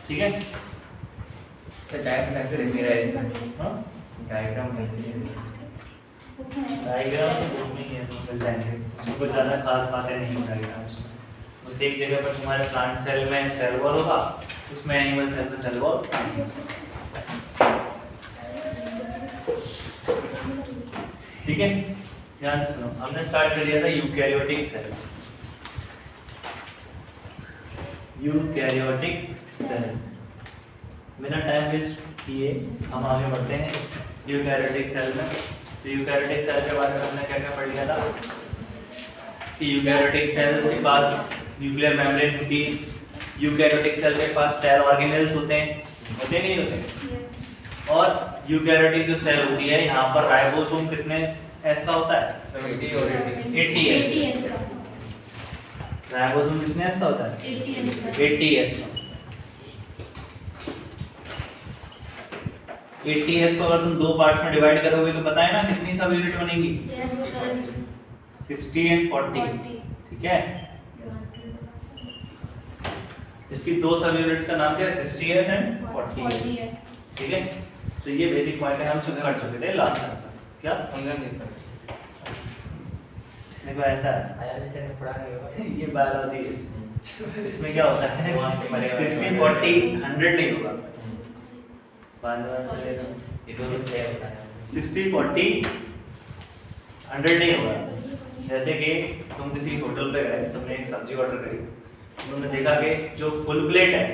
ठीक है, तो डायग्राम मेरा है। हाँ डायग्राम डायग्राम तो बुक में ही है, तो मिल जाएंगे, उसमें कुछ ज़्यादा खास बातें नहीं हो डायग्राम्स में। बस एक जगह पर तुम्हारे प्लांट सेल में सेल वॉल होगा, उसमें एनिमल सेल में सेल वॉल। ठीक है, ध्यान से सुनो। हमने स्टार्ट कर दिया था यूकैरियोटिक सेल। यूकैरियोटिक सेल, बिना टाइम वेस्ट किए हम आगे बढ़ते हैं यूकैरियोटिक सेल में। तो यूकैरियोटिक सेल के बारे में हमने क्या क्या पढ़ लिया था कि यूकैरियोटिक सेल्स के पास न्यूक्लियर मेम्ब्रेन होती है, यूकैरियोटिक सेल के पास सेल ऑर्गेनेल्स होते हैं, होते नहीं होते। और यूकैरियोटिक जो सेल होती है, यहाँ पर राइबोसोम कितने एस का होता है? 80 एस। राइबोसोम कितने एस का होता है? 80 एस का। 80 एस को अगर तुम दो पार्ट्स में डिवाइड करोगे तो पता है ना कितनी सब यूनिट बनेगी? 60 एंड 40। ठीक है, इसकी दो सब यूनिट्स का नाम क्या है? 60s and 40s। ठीक है, तो ये बेसिक पॉइंट है, हम चुप कर चुके थे लास्ट टाइम। क्या देखो ऐसा है, ये बायोलॉजी है, इसमें क्या होता है 60 40 100 नहीं होगा। 60 40 100 नहीं होगा। जैसे कि तुम किसी होटल पे गए, तुमने एक सब्जी ऑर्डर करी, तुमने देखा कि जो फुल प्लेट है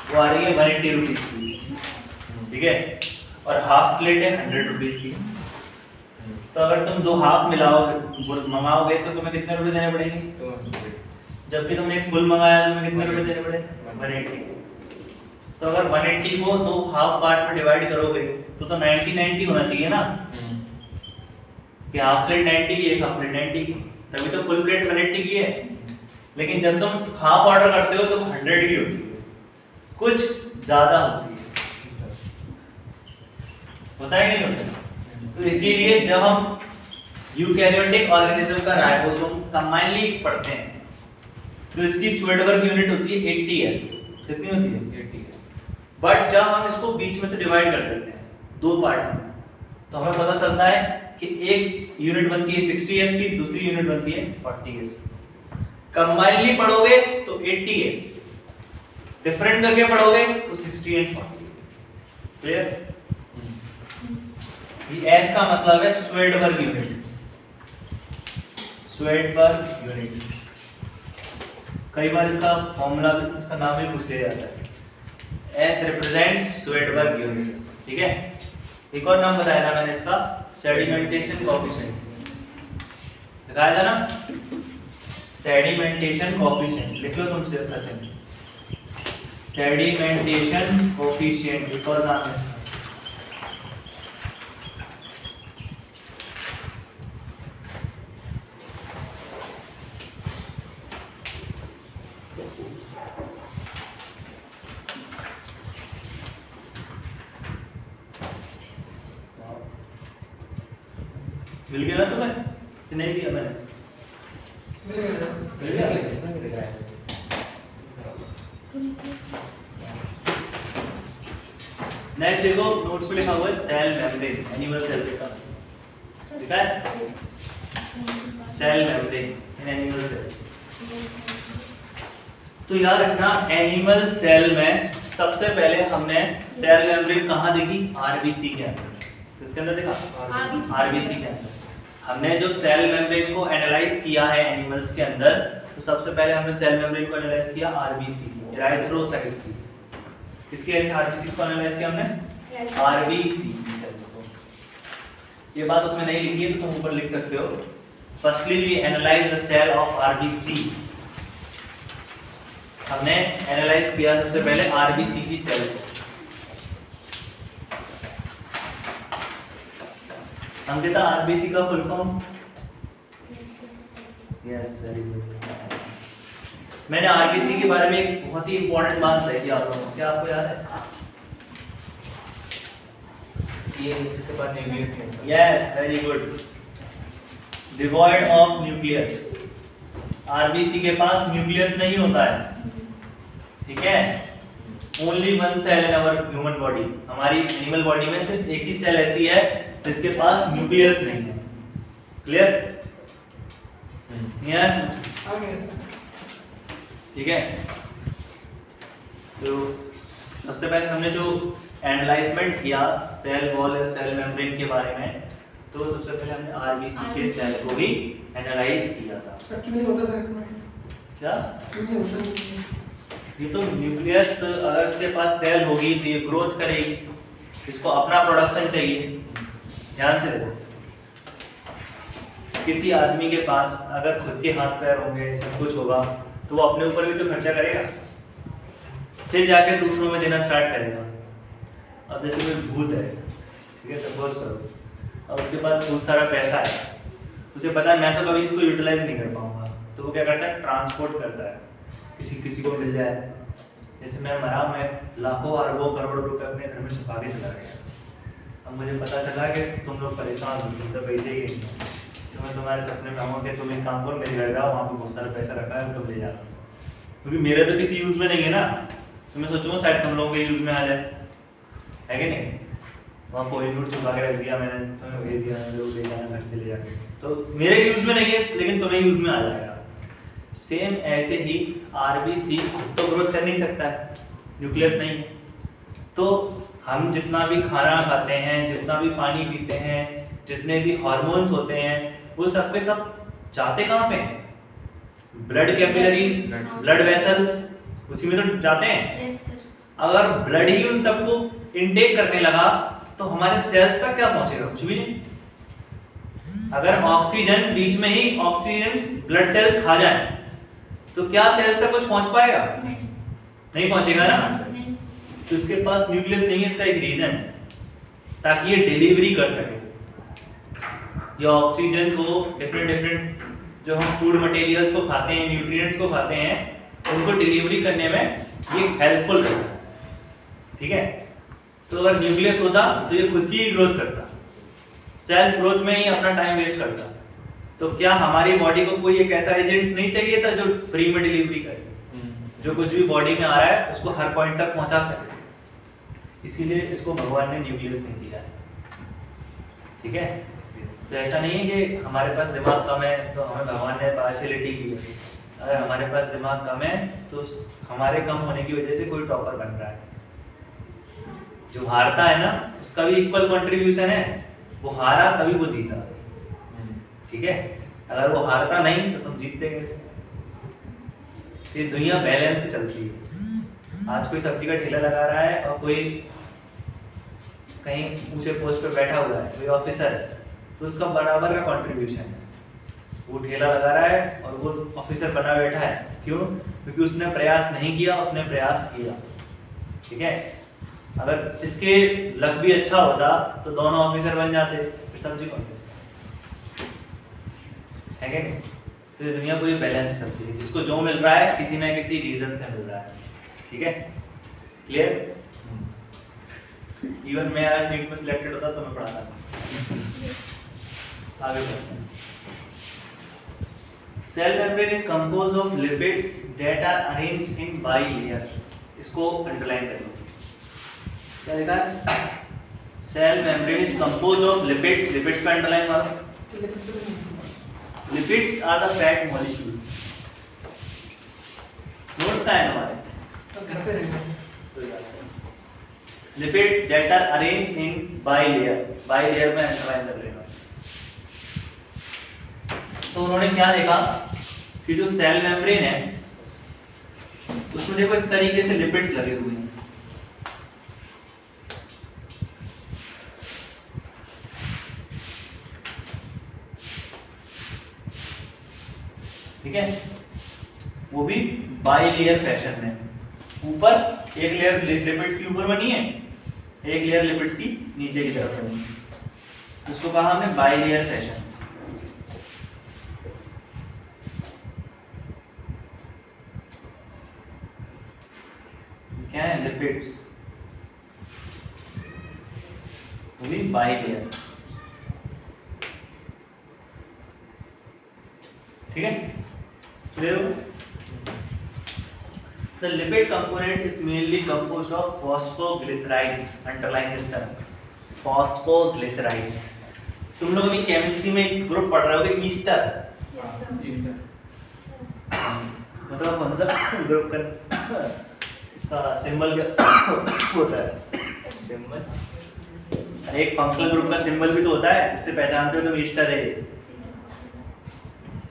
वो आ रही है 180 रुपीज़ की, ठीक है, और हाफ प्लेट है 100 रुपीज़ की। तो अगर तुम दो हाफ मंगाओगे तो तुम्हें कितने रुपए देने पड़ेंगे? जबकि तुमने एक फुल मंगाया तो तुम्हें कितने रुपए देने पड़ेंगे? 180। तो अगर 180 को दो हाफ पार्ट में डिवाइड करोगे तो 90 होना चाहिए ना, कि हाफ प्लेट 90 की, एक हाफ प्लेट 90 की, तभी तो फुल प्लेट 180 की है। लेकिन जब तुम हाफ ऑर्डर करते हो तो 100 की होती है, कुछ ज्यादा होती है, होता है कि नहीं होता? तो इसीलिए जब हम यूकैरियोटिक ऑर्गेनिज्म का राइबोसोम कंबाइनली पढ़ते हैं तो इसकी स्वेडबर्ग यूनिट होती है 80s। कितनी होती है? 80s। बट जब हम इसको बीच में से डिवाइड कर देते हैं दो पार्ट्स में, तो हमें पता चलता है कि एक यूनिट बनती है 60s की, दूसरी यूनिट बनती है 40s। कंबाइनली पढ़ोगे तो 80s, डिफरेंट करके पढ़ोगे तो 60 एंड 40। क्लियर? ये एस का मतलब है स्वेडबर्ग यूनिट। स्वेडबर्ग यूनिट, कई बार इसका फॉर्मूला भी, इसका नाम भी पूछ लिया जाता है। S represents Svedberg unit. ठीक है, एक और नाम बताया था मैंने इसका, सेडिमेंटेशन कोएफिशिएंट। बताया था ना, सेडिमेंटेशन कोएफिशिएंट। लिख लो तुम से सचिन, सेडिमेंटेशन कोएफिशिएंट एक और नाम है। मिल गया ना तुम्हें कि नहीं दिया मैंने? मिल गया। नेक्स्ट देखो, नोट्स पे लिखा हुआ है सेल मेम्ब्रेन, एनिमल सेल के पास लिखा है cell membrane in animal cell. तो याद रखना, एनिमल सेल में सबसे पहले हमने सेल मेम्ब्रेन कहाँ देखी? आरबीसी के अंदर। किसके अंदर देखा? आरबीसी के अंदर। हमने जो सेल मेम्ब्रेन को एनालाइज किया है एनिमल्स के अंदर, तो सबसे पहले हमने सेल मेम्ब्रेन को एनालाइज किया आरबीसी, एराइथ्रोसाइट्स की। किसकी आरबीसी को एनालाइज किया हमने? आरबीसी सेल्स को। ये बात उसमें नहीं लिखी है तो तुम ऊपर लिख सकते हो। Firstly we analyse the cell of RBC. हमने एनालाइज किया सबसे पहले आरबीसी की सेल को। अंकिता, आरबीसी का full form? Yes, very good. मैंने आरबीसी के बारे में एक बहुत ही इंपॉर्टेंट बात बताई थी आप लोगों को, क्या आपको याद है? इसके बाद nucleus. Yes, very good. Devoid of nucleus. RBC के पास न्यूक्लियस नहीं होता है, ठीक है? Only one cell in our human body, हमारी एनिमल बॉडी में सिर्फ एक ही सेल ऐसी है जिसके पास न्यूक्लियस नहीं है। क्लियर? ठीक है। तो सबसे पहले हमने जो एनालाइजमेंट किया सेल वॉल और सेल मेम्ब्रेन के बारे में, तो सबसे पहले हमने आरबीसी के सेल को भी एनालाइज किया था। क्या ये तो न्यूक्लियस, अगर इसके पास सेल होगी तो ये ग्रोथ करेगी, इसको अपना प्रोडक्शन चाहिए। ध्यान से देखो, किसी आदमी के पास अगर खुद के हाथ पैर होंगे, सब कुछ होगा, तो वो अपने ऊपर भी तो खर्चा करेगा, फिर जाके दूसरों में देना स्टार्ट करेगा। अब जैसे कोई भूत है, ठीक है, सपोज करो, अब उसके पास बहुत सारा पैसा है, उसे पता है मैं तो कभी इसको यूटिलाइज नहीं कर पाऊंगा, तो वो क्या करता है, ट्रांसपोर्ट करता है, किसी को मिल जाए। जैसे मैं मरा, मैं लाखों अरबों करोड़ों रुपए अपने घर में छुपा के चला गया, अब मुझे पता चला कि तुम लोग परेशान हो, तुम तो पैसे ही नहीं है, तो मैं तुम्हारे सपने में आऊँगा कि तुम एक काम करो, मेरे घर जाओ, वहाँ पर बहुत सारा पैसा रखा है, तुम ले जाओ, क्योंकि मेरे तो किसी यूज़ में नहीं है ना, तो मैं सोचूंगा शायद तुम लोगों के यूज़ में आ जाए, है कि नहीं। वहाँ कोई नोट छुपा के रख दिया मैंने, तुम्हें भेज दिया, लोग ले जाना घर से ले जाके, तो मेरे यूज़ में नहीं है लेकिन तुम्हें यूज़ में आ जाएगा। सेम ऐसे ही आरबीसी खुद तो ग्रोथ कर नहीं सकता है, न्यूक्लियस नहीं है, तो हम जितना भी खाना खाते हैं, जितना भी पानी पीते हैं, जितने भी हार्मोन्स होते हैं, वो सब के सब जाते कहाँ पे हैं, ब्लड कैपिलरीज, ब्लड वेसल्स, उसी में तो जाते हैं। अगर ब्लड ही उन सबको इनटेक करने लगा तो हमारे सेल्स तक क्या पहुंचेगा, कुछ भी नहीं। अगर ऑक्सीजन बीच में ही ऑक्सीजन ब्लड सेल्स खा जाए तो क्या सेल्स तक कुछ पहुंच पाएगा, नहीं पहुंचेगा ना। तो इसके पास न्यूक्लियस नहीं है, इसका एक रीजन, ताकि ये डिलीवरी कर सके ये ऑक्सीजन को, डिफरेंट जो हम फूड मटेरियल्स को खाते हैं, न्यूट्रिएंट्स को खाते हैं, उनको डिलीवरी करने में ये हेल्पफुल रहता है। ठीक है, तो अगर न्यूक्लियस होता तो ये खुद की ही ग्रोथ करता, सेल्फ ग्रोथ में ही अपना टाइम वेस्ट करता। तो क्या हमारी बॉडी को कोई एक ऐसा एजेंट नहीं चाहिए था जो फ्री में डिलीवरी करे, जो कुछ भी बॉडी में आ रहा है उसको हर पॉइंट तक पहुंचा सके, इसीलिए इसको भगवान ने न्यूक्लियस नहीं दिया है। ठीक है, तो ऐसा नहीं है कि हमारे पास दिमाग कम है तो हमें भगवान ने पार्शियलिटी की है। अगर हमारे पास दिमाग कम है तो हमारे कम होने की वजह से कोई टॉपर बन रहा है, जो हारता है ना उसका भी इक्वल कंट्रीब्यूशन है, वो हारा तभी वो जीता। ठीक है, अगर वो हारता नहीं तो तुम जीतते कैसे। ये दुनिया बैलेंस से चलती है। आज कोई सब्जी का ठेला लगा रहा है और कोई कहीं ऊंचे पोस्ट पे बैठा हुआ है, कोई ऑफिसर है, तो उसका बराबर का कंट्रीब्यूशन है। वो ठेला लगा रहा है और वो ऑफिसर बना बैठा है, क्यों? क्योंकि उसने प्रयास नहीं किया, उसने प्रयास किया। ठीक है, अगर इसके लक भी अच्छा होता तो दोनों ऑफिसर बन जाते, फिर सब्जी कौन है क्या? तो ये दुनिया पूरी बैलेंस से चलती है, जिसको जो मिल रहा है किसी ना किसी रीजन से मिल रहा है। ठीक है, क्लियर? इवन मैं आज नीट में सिलेक्टेड होता तो मैं पढ़ाता। आगे बढ़ते हैं। Cell membrane is composed of lipids that are arranged in bilayer. इसको अंडरलाइन कर लो। क्या लिखा है? Cell membrane is composed of lipids, lipids का अंडरलाइन मारो। Lipids are the fat molecules. Notes का है हमारे तो घर पे रहेंगे। Lipids that are arranged in bilayer, bilayer में अंडरलाइन कर लेना। तो उन्होंने क्या देखा कि जो सेल मेम्ब्रेन है उसमें देखो इस तरीके से लिपिड्स लगे हुए हैं। ठीक है, वो भी बाइलेयर फैशन में। ऊपर एक लेयर लिपिड्स की ऊपर बनी है, एक लेयर लिपिड्स की नीचे की तरफ बनी है। उसको कहा हमने बाइलेयर फैशन। क्या है? लिपिड्स, वो भी बाइलेयर। ठीक है, क्लियर हो? The lipid component is mainly composed of phosphoglycerides. Underline this term. Phosphoglycerides. तुम लोग अभी केमिस्ट्री में एक ग्रुप पढ़ रहे होगे ईस्टर, मतलब कौन सा ग्रुप का इसका सिंबल क्या होता है? सिंबल एक फंक्शनल ग्रुप का सिंबल भी तो होता है, इससे पहचानते हो तुम ईस्टर है।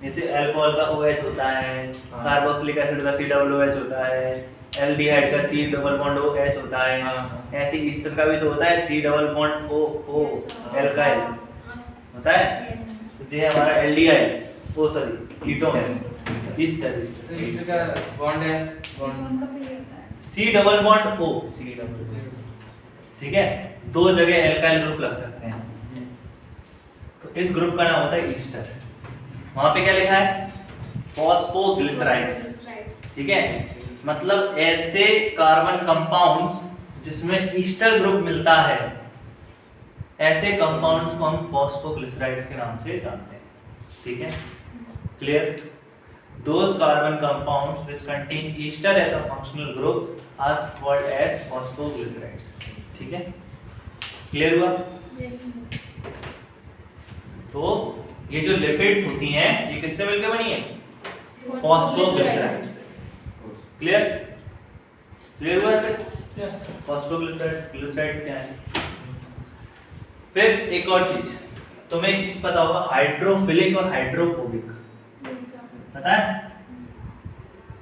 जैसे अल्कोहल का OH होता है, कार्बोक्सिलिक एसिड का COOH होता है, एल्डिहाइड का C डबल बॉन्ड OH होता है, ऐसे ईस्टर का भी तो होता है C double bond O alkyl होता है। तो ये हमारा aldehyde oh sorry ketone ester तो ईस्टर का बॉन्ड है bond C double bond O, C double ठीक है, दो जगह एल्काइल ग्रुप लग सकते हैं, तो इस ग्रुप का नाम होता है ईस्टर। वहां पे क्या लिखा है? फॉस्फोग्लिसराइड्स, ठीक है, मतलब ऐसे कार्बन कंपाउंड्स जिसमें ईस्टर ग्रुप मिलता है, ऐसे कंपाउंड्स को हम फॉस्फोग्लिसराइड्स के नाम से जानते हैं, ठीक है, clear? Those carbon compounds which contain ester as a functional group are called as phosphoglycerides, ठीक है, क्लियर हुआ? तो ये जो लिपिड्स होती हैं ये किससे मिलकर बनी है? फॉस्फोग्लिसराइड्स से, क्लियर? क्लियर हुआ? फॉस्फोग्लिसराइड्स क्या है? फिर एक और चीज, तुम्हें एक चीज पता होगा, हाइड्रोफिलिक और हाइड्रोफोबिक, पता है?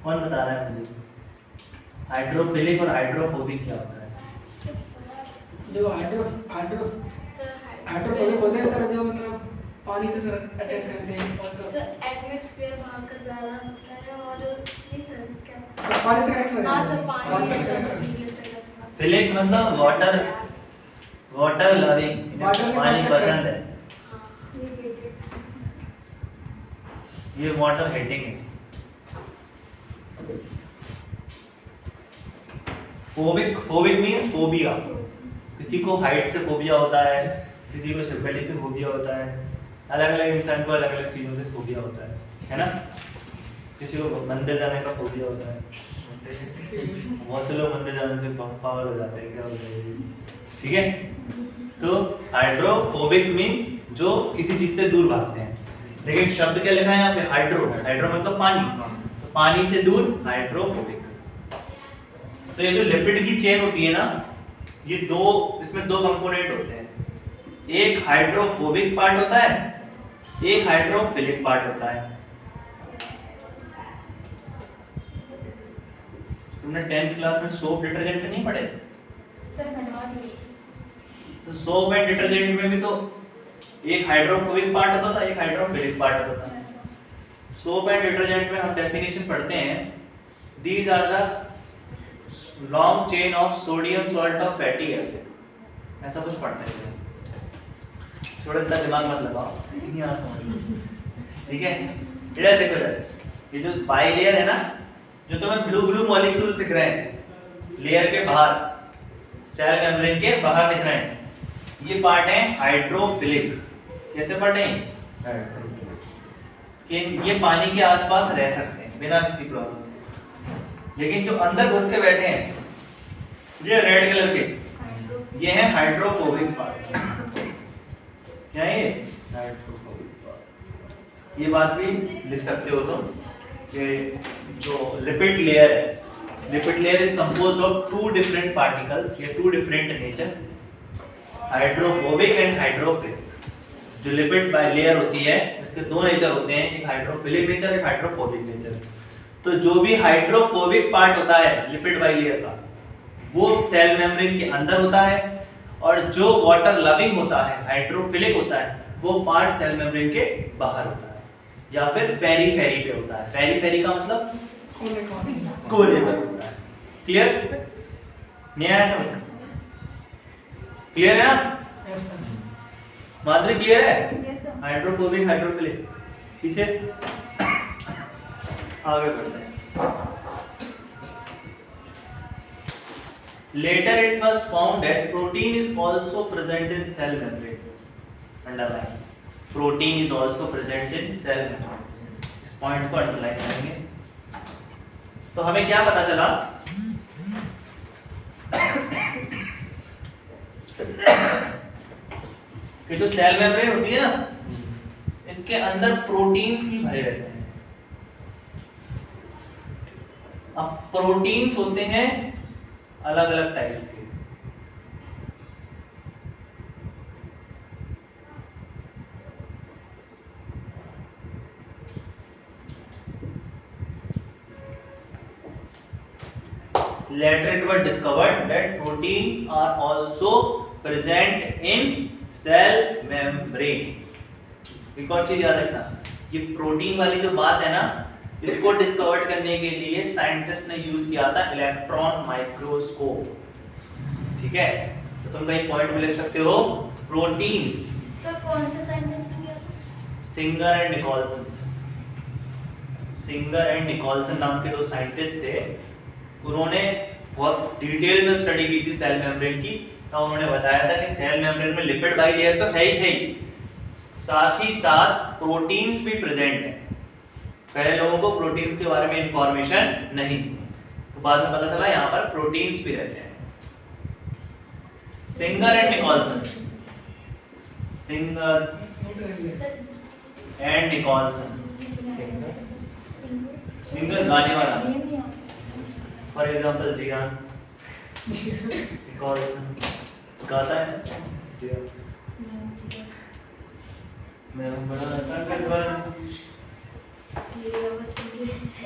कौन बता रहा है मुझे? हाइड्रोफिलिक और हाइड्रोफोबिक क्या होता है? जो हाइड्रोफोबिक होते हैं सर, जो मतलब पानी से सर अटैच रहते हैं और सर एटमॉस्फेयर वहां का ज्यादा होता है और नहीं सर क्या पानी से कनेक्ट हां सर पानी पानी से है कनेक्ट फिलिक मतलब वाटर लविंग, पानी पसंद है, ये वाटर हेटिंग है। फोबिक मींस फोबिया, किसी को हाइट से फोबिया होता है, किसी को शिवगली से फोबिया होता है, अलग अलग इंसान को अलग अलग चीज़ों से फोबिया होता है ना? किसी को मंदिर जाने का फोबिया होता है, बहुत से लोग मंदिर जाने से पागल हो जाते हैं, क्या होता है, ठीक है? तो हाइड्रोफोबिक मींस जो किसी चीज से दूर भागते हैं, लेकिन शब्द क्या लिखा है यहाँ पे? हाइड्रो मतलब पानी, तो पानी से दूर हाइड्रोफोबिक। तो ये जो लिपिड की चेन होती है ना, ये इसमें दो कंपोनेंट होते हैं, एक हाइड्रोफोबिक पार्ट होता है, एक हाइड्रोफिलिक पार्ट होता है। तुमने 10th क्लास में सोप डिटर्जेंट नहीं पढ़े? तो सोप एंड डिटर्जेंट में भी तो एक हाइड्रोफोबिक पार्ट होता था, एक हाइड्रोफिलिक पार्ट होता था। सोप एंड डिटर्जेंट में हम डेफिनेशन पढ़ते हैं, these are the long chain of sodium salt of fatty acid, ऐसा कुछ पढ़ते हैं। थोड़ा इतना दिमाग मत लगाओ, यहाँ समझ लो, ठीक है? इधर देखो, इधर ये जो बाई लेयर है ना, जो तुम्हें ब्लू ब्लू मॉलिक्यूल्स दिख रहे हैं लेयर के बाहर, सेल मेम्ब्रेन के बाहर दिख रहे हैं, ये पार्ट है हाइड्रोफिलिक। कैसे पार्ट है कि ये पानी के आसपास रह सकते हैं बिना किसी प्रॉब्लम, लेकिन जो अंदर घुस के बैठे हैं ये रेड कलर के, ये है हाइड्रोफोबिक पार्ट। क्या है ये? Hydrophobic part. ये बात भी लिख सकते हो तुम कि जो लिपिड लेयर है, lipid layer is composed of two different particles, ये two different nature, hydrophobic and hydrophilic. जो लिपिड बाय लेयर होती है इसके दो नेचर होते हैं, एक हाइड्रोफिलिक नेचर, एक हाइड्रोफोबिक नेचर। तो जो भी हाइड्रोफोबिक पार्ट होता है लिपिड बाय लेयर का, वो सेल मेम्ब्रेन के अंदर होता है, और जो वाटर लविंग होता है हाइड्रोफिलिक होता है, वो पार्ट सेल मेम्ब्रेन के बाहर होता है या फिर पेरीफेरी पे होता है। पेरीफेरी का मतलब कोने पर होता है। क्लियर? नहीं आया समझ? क्लियर है ना? माधुरी क्लियर है? हाइड्रोफोबिक हाइड्रोफिलिक, पीछे आगे बढ़ते हैं। Later it was found that protein is also present in cell membrane. Underline. Protein is also present in cell membrane. इस पॉइंट को अंडरलाइन करेंगे। तो हमें क्या पता चला कि जो सेल मेम्ब्रेन होती है ना, इसके अंदर प्रोटीन्स भी भरे रहते हैं। अब प्रोटीन्स होते हैं अलग अलग टाइप्स के। Later it was discovered that proteins are also present in cell membrane। एक और चीज याद रखना, ये प्रोटीन वाली जो बात है ना, इसको डिस्कवर करने के लिए साइंटिस्ट ने यूज किया था इलेक्ट्रॉन माइक्रोस्कोप। ठीक है, तो तुम कहीं पॉइंट में लिख सकते हो प्रोटीन्स। तो कौन से साइंटिस्ट ने किया था? Singer and Nicolson. Singer and Nicolson नाम के दो साइंटिस्ट थे। उन्होंने बहुत डिटेल में स्टडी की थी सेल मेम्ब्रेन की। तो उन्होंने बताया था कि सेल मेम्ब्रेन में लिपिड बाइलेयर तो है ही, साथ ही साथ प्रोटीन्स भी प्रेजेंट है। पहले लोगों को प्रोटीन्स के बारे में इंफॉर्मेशन नहीं, तो बाद में पता चला यहाँ पर प्रोटीन्स भी रहते हैं। Singer and Nicolson, Singer and Nicolson. Singer गाने वाला, फॉर एग्जांपल जियान। निकोलसन गाता है ना, जियान। मैं हूँ बड़ा ताकतवर,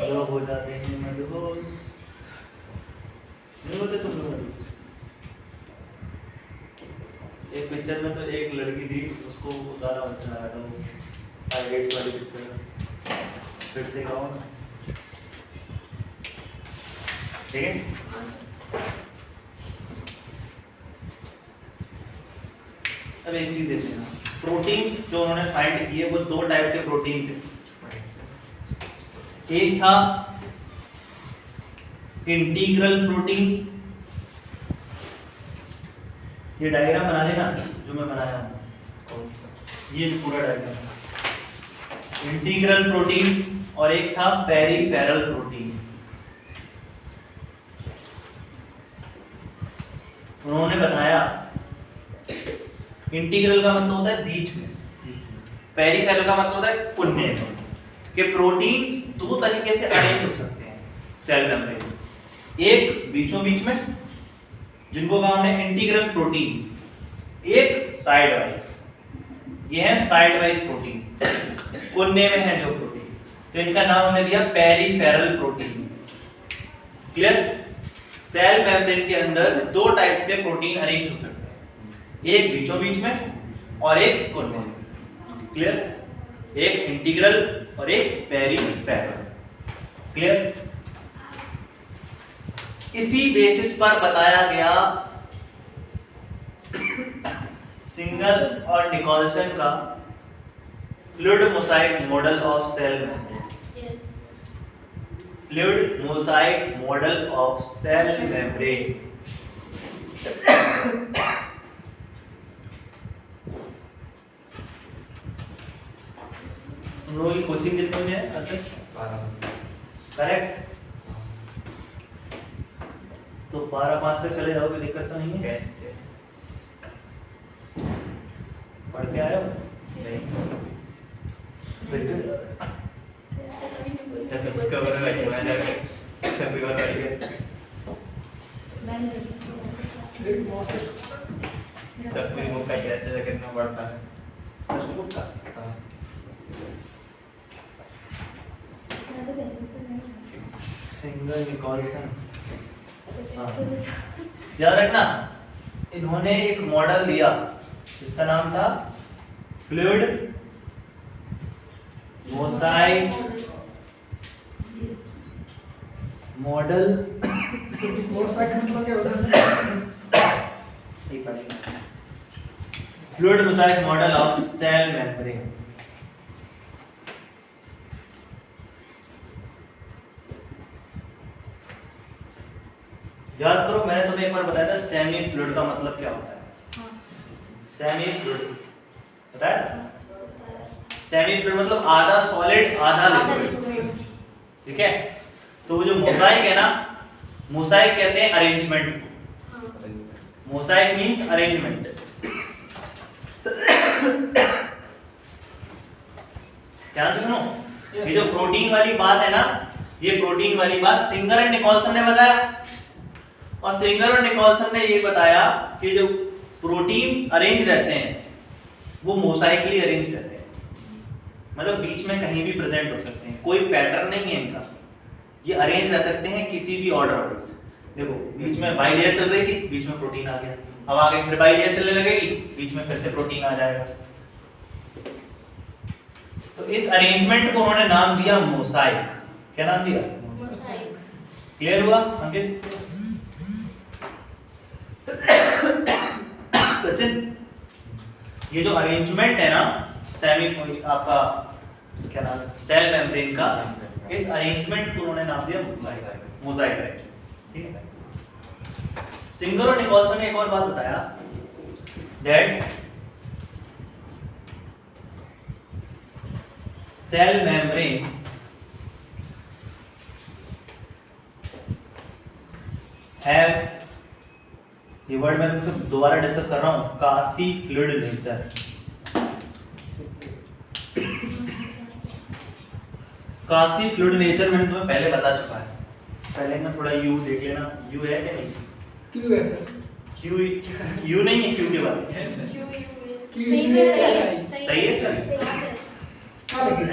लोग हो जाते हैं मदहोश। नहीं होते तुम लोग मदहोश? एक पिक्चर में तो एक लड़की थी, उसको गाना अच्छा आया था, वो हाइलाइट्स वाली पिक्चर। फिर से गाओ ना, ठीक है? अब एक चीज देखते हैं, प्रोटीन्स जो उन्होंने फाइंड किए वो दो टाइप के प्रोटीन थे। एक था इंटीग्रल प्रोटीन, ये डायग्राम बना लेना जो मैं बनाया हूं, ये पूरा डायग्राम। इंटीग्रल प्रोटीन और एक था पेरिफेरल प्रोटीन। उन्होंने बताया इंटीग्रल का मतलब होता है बीच में, पेरिफेरल का मतलब होता है कोने में, कि प्रोटीन्स दो तरीके से अरेंज हो सकते हैं सेल मेम्ब्रेन में। एक बीचों बीच में, जिनको कहा हमने इंटीग्रल प्रोटीन, एक साइड वाइज। ये है साइड वाइज प्रोटीन, कोने में है जो प्रोटीन, तो इनका नाम हमने दिया peripheral protein. Clear? Cell membrane के अंदर दो टाइप से प्रोटीन अरेंज हो सकते हैं, एक बीचों बीच में और एक कोने में। क्लियर? एक इंटीग्रल और एक पेरिफेरल। क्लियर? इसी बेसिस पर बताया गया सिंगर और निकोलसन का fluid mosaic model of cell membrane. Yes, fluid mosaic model of cell membrane. हम लोगों की कोचिंग कितने में है अभी? 12। करेक्ट। तो 12:05 तक चले जाओ, कोई दिक्कत तो नहीं है? पढ़ के आए हो? बिल्कुल। उसका बड़ा भाई बोला जाके सभी बात आ गई। तब मेरी मुक्का कैसे करना पड़ता है? प्रश्न बुक का हाँ। Singer Nicolson. हाँ, याद रखना, इन्होंने एक मॉडल दिया जिसका नाम था fluid mosaic model. Fluid mosaic model of cell membrane. याद करो, मैंने तुम्हें एक बार बताया था सेमी फ्लूइड का मतलब क्या होता है। सेमी फ्लूइड बताया? सेमी फ्लूइड मतलब आधा सॉलिड आधा लिक्विड। ठीक है, तो वो जो मोसाइक है ना, मोसाइक कहते हैं अरेंजमेंट को। हाँ मोसाइक मींस अरेंजमेंट। ध्यान से सुनो, ये जो प्रोटीन वाली बात है ना, ये प्रोटीन वाली बात सिंगर एंड निकोलसन ने बताया। और सिंगर और निकोलसन ने ये बताया कि जो प्रोटीन्स अरेंज रहते हैं वो मोसाइकली अरेंज रहते हैं, मतलब बीच में कहीं भी प्रेजेंट हो सकते हैं, कोई पैटर्न नहीं है इनका, ये अरेंज रह सकते हैं किसी भी ऑर्डर वाइज। देखो बीच में बाइलेयर चल रही थी, बीच में प्रोटीन आ गया, अब आगे फिर बाइलेयर चलने लगेगी, बीच में फिर से प्रोटीन आ जाएगा। तो इस अरेंजमेंट को उन्होंने नाम दिया मोसाइक। क्या नाम दिया? मोसाइक। क्लियर हुआ अंकित? सचिन, ये जो अरेंजमेंट है ना सेमी आपका क्या नाम है सेल मेम्ब्रेन का, इस अरेंजमेंट को उन्होंने नाम दिया मोजाइक अरेंजमेंट। ठीक है। सिंगर और निकोलसन ने एक और बात बताया, दैट सेल मेम्ब्रेन हैव, ये वर्ड मैं तुमसे दोबारा डिस्कस कर रहा हूं, कासी फ्लूइड नेचर। कासी फ्लूइड नेचर मैंने तुम्हें पहले बता चुका है, पहले मैं थोड़ा यू देख लेना, यू है कि नहीं? क्यों है सर? क्यू, यू नहीं है क्यू के बाद? सही है सर। हाँ लेकिन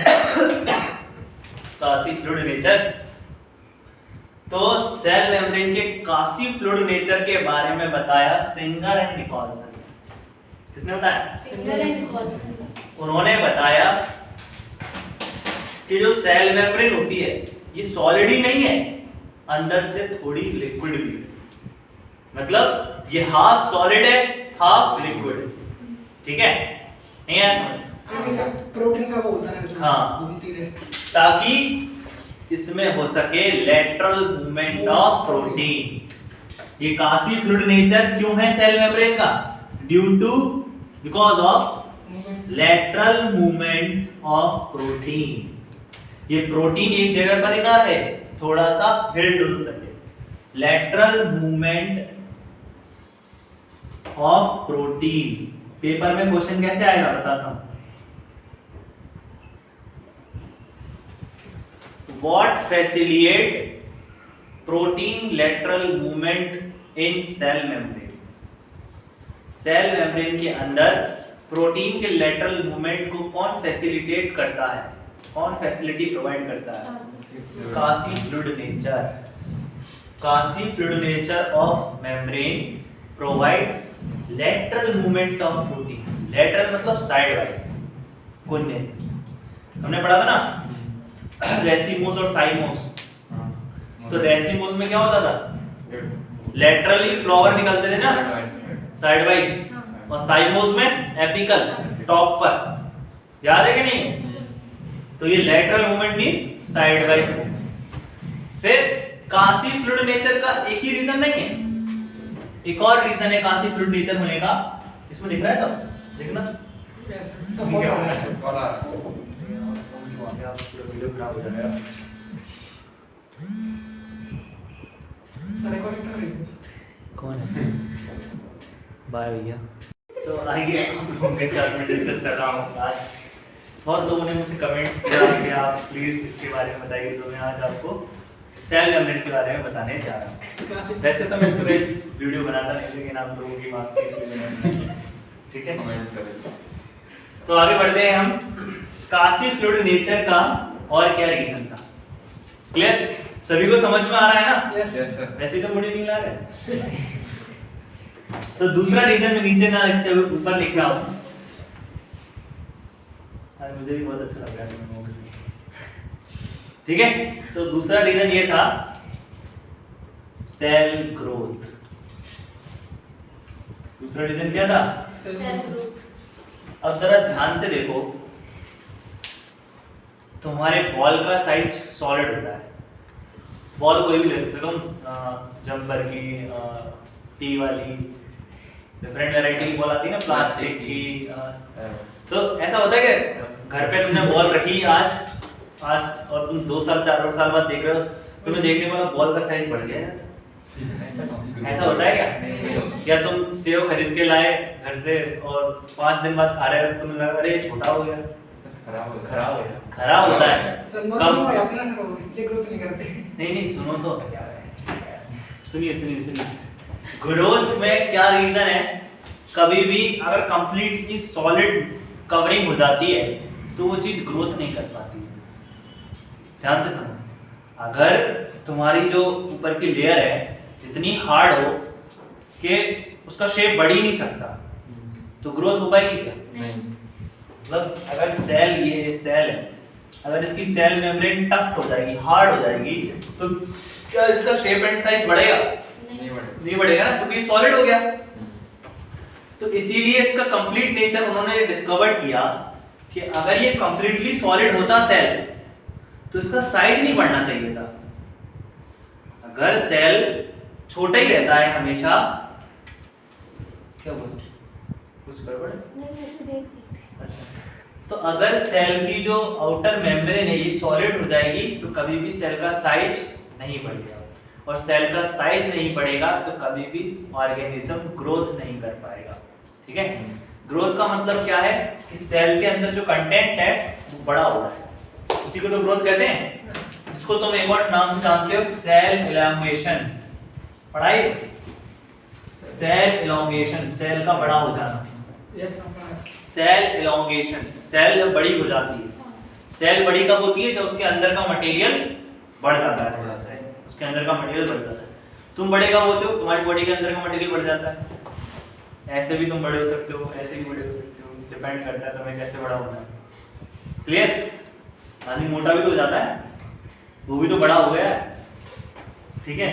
कासी फ्लूइड नेचर। तो सेल मेम्ब्रेन के कासी फ्लूइड नेचर के बारे में बताया सिंगर एंड निकोलसन। किसने बताया? Singer and Nicolson. उन्होंने बताया कि जो सेल मेम्ब्रेन होती है ये सॉलिड ही नहीं है, अंदर से थोड़ी लिक्विड भी है, मतलब ये हाफ सॉलिड है हाफ लिक्विड। ठीक है, नहीं आया समझ? हाँ सर, प्रोटीन का वो होता है उसमें। हाँ। घूमती रहे। ताकि इसमें हो सके लेटरल मूवमेंट ऑफ प्रोटीन। ये कासी फ्लूइड नेचर क्यों है सेल मेम्ब्रेन का? Due to because of lateral movement of protein. ये प्रोटीन एक जगह पर ही ना रहे, थोड़ा सा हिल डुल सके। Lateral movement of protein. Paper में क्वेश्चन कैसे आएगा बताता हूं। What facilitate protein lateral movement in cell membrane? Cell membrane के अंदर प्रोटीन के लेटरल मूवमेंट को कौन फैसिलिटेट करता है, कौन फैसिलिटी प्रोवाइड करता है? Quasi fluid nature. कासी fluid nature of membrane provides lateral movement of protein. Lateral मतलब साइड वाइज, कोने। हमने पढ़ा था ना रेसिमोस और साइमोस। तो रेसिमोस में क्या होता था? लेटरली फ्लावर निकलते थे ना साइड वाइज, और साइमोस में एपिकल टॉप पर। याद है कि नहीं? तो ये lateral movement means side wise movement. फिर कासी फ्लूइड नेचर का एक ही रीजन नहीं है, एक और रीजन है कासी फ्लूइड नेचर होने का। इसमें दिख रहा है सब, देखना सब बहुत बड़ा है। वीडियो खराब हो जाएगा। सर एक और लिख रहे हैं। कौन है? बाय भैया। तो आइए हम लोगों के साथ में डिस्कस कर रहा हूँ आज। बहुत लोगों ने मुझे कमेंट्स किया कि आप प्लीज इसके बारे में बताइए, तो मैं आज आपको सेल मेम्ब्रेन के बारे में बताने जा रहा हूँ। वैसे तो मैं इस पे वीडियो बनाता नहीं, लेकिन आप लोगों की बात की इसलिए ठीक है। तो आगे बढ़ते हैं हम। कासी फ्लूइड नेचर का और क्या रीजन था? क्लियर? सभी को समझ में आ रहा है ना? यस वैसे तो मुझे नहीं ला रहे। तो दूसरा रीजन मैं नीचे ना लिखते हुए ऊपर लिख रहा हूं। आज मुझे भी बहुत अच्छा लग रहा है तुम लोगों से। ठीक है, तो दूसरा रीजन ये था सेल ग्रोथ। दूसरा रीजन क्या था? Cell growth. अब जरा ध्यान से देखो, तुम्हारे बॉल का साइज सॉलिड होता है। बॉल कोई भी ले सकते हो तुम, जंपर की, टी वाली, डिफरेंट वैरायटी की बॉल आती है ना, प्लास्टिक की। तो ऐसा होता है कि घर पे तुमने बॉल रखी आज और तुम 2 साल 4 साल बाद देख रहे हो तुम्हें देखने वाला बॉल का साइज बढ़ गया यार। ऐसा होता है क्या? या तुम सेव खरीद के लाए घर से और 5 दिन बाद खा रहे हो, तुम्हें लगा अरे ये छोटा हो गया। खराब हो गया। खराब होता है। सलमान कब? हो जाते हैं सर वो, इसलिए ग्रोथ नहीं करते। नहीं सुनो तो, सुनिए। ग्रोथ में क्या रीजन है? कभी भी अगर कंप्लीटली सॉलिड कवरिंग हो जाती है तो वो चीज ग्रोथ नहीं कर पाती। ध्यान से सुनो, अगर तुम्हारी जो ऊपर की लेयर है इतनी हार्ड हो कि उसका शेप बढ़ ही नहीं सकता, तो ग्रोथ हो पाएगी क्या? नहीं। मतलब अगर सेल, ये सेल है, अगर इसकी सेल मेम्ब्रेन टफ्ट हो जाएगी, हार्ड हो जाएगी, तो क्या इसका शेप एंड साइज बढ़ेगा? नहीं बढ़ेगा ना, क्योंकि सॉलिड हो गया। तो इसीलिए इसका कंप्लीट नेचर उन्होंने डिस्कवर किया कि अगर ये कंप्लीटली सॉलिड होता सेल तो इसका साइज नहीं बढ़ना चाहिए था। अगर सेल छोटा ही रहता है हमेशा, क्या बोल कुछ गड़बड़? नहीं ऐसे देख रही थी। अच्छा, तो अगर सेल की जो आउटर मेम्ब्रेन है ये सॉलिड हो जाएगी तो कभी भी सेल का साइज नहीं बढ़ेगा, और सेल का साइज नहीं बढ़ेगा तो कभी भी ऑर्गेनिज्म ग्रोथ नहीं कर पाएगा। ठीक है? ग्रोथ का मतलब क्या है कि सेल के अंदर जो कंटेंट है वो बड़ा हो रहा है, उसी को तो ग्रोथ कहते हैं। इसको तुम एक और नाम से जानते हो, सेल इलांगेशन। पढ़ाई सेल इलांगेशन, सेल का बड़ा हो जाना। Yes sir. Cell elongation, cell जब बड़ी हो जाती है। सेल बड़ी कब होती है? जब उसके अंदर का मटेरियल बढ़ जाता है थोड़ा सा, उसके अंदर का मटेरियल बढ़ जाता है। तुम बड़े कब होते हो? तुम्हारी बॉडी के अंदर का मटेरियल बढ़ जाता है। ऐसे भी तुम बड़े हो सकते हो, ऐसे भी बड़े हो सकते हो, डिपेंड करता है तुम्हें कैसे बड़ा होना है। क्लियर? आदमी मोटा भी तो हो जाता है, वो भी तो बड़ा हो गया है। ठीक है?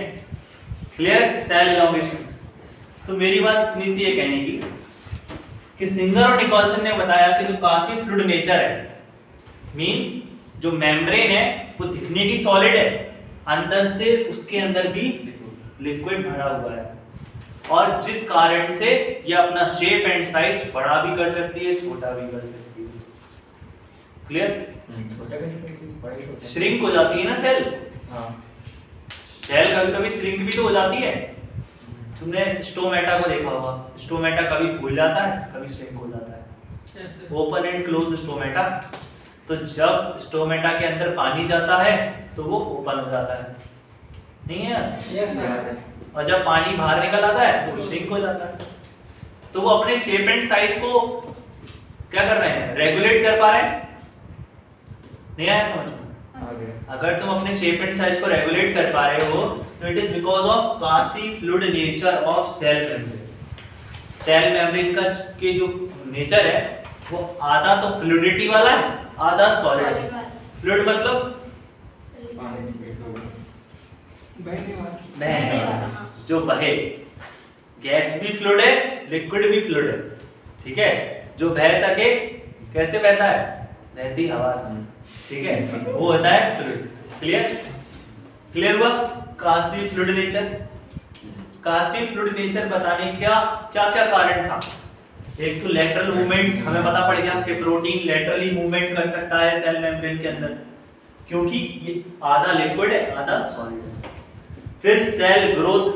क्लियर? Cell elongation. तो मेरी बात इतनी सी ये कहने की कि सिंगर और निकोलसन ने बताया कि जो काफी फ्लूइड नेचर है, मींस जो मेम्ब्रेन है वो दिखने की सॉलिड है, अंदर से उसके अंदर भी लिक्विड भरा हुआ है, और जिस कारण से ये अपना शेप एंड साइज बड़ा भी कर सकती है, छोटा भी कर सकती है। क्लियर? श्रिंक हो जाती है ना सेल। सेल कभी कभी श्रिंक भी तो हो जाती है। तुमने स्टोमेटा को देखा होगा, स्टोमेटा कभी फूल जाता है, कभी श्रिंक हो जाता है। Open and close stomata. तो जब स्टोमेटा के अंदर पानी जाता है तो वो ओपन हो जाता है, नहीं है? Yes sir. और जब पानी बाहर निकल आता है तो श्रिंक हो जाता है। तो वो अपने शेप एंड साइज को क्या कर रहे हैं? रेगुलेट कर पा रहे हैं। नहीं आया समझ में? अगर तुम अपने शेप एंड साइज को रेगुलेट कर पा रहे हो तो it is because of quasi fluid nature of cell membrane. Cell membrane का के जो नेचर है वो आधा तो फ्लूइडिटी वाला है, आधा सॉलिड। फ्लूइड मतलब बहने वाला, जो बहे। गैस भी फ्लूइड है, लिक्विड भी फ्लूइड है। ठीक है? जो बह सके, कैसे बहता है? बहती हवा से। ठीक है? वो होता है फ्लूइड। क्लियर? क्लियर हुआ? कासी फ्लूइड नेचर। कासी फ्लूइड नेचर बताने क्या क्या क्या कारण था? एक तो लेटरल मूवमेंट, हमें पता पड़ गया कि प्रोटीन लेटरली मूवमेंट कर सकता है सेल मेम्ब्रेन के अंदर, क्योंकि ये आधा लिक्विड है, आधा सॉलिड है। फिर सेल ग्रोथ,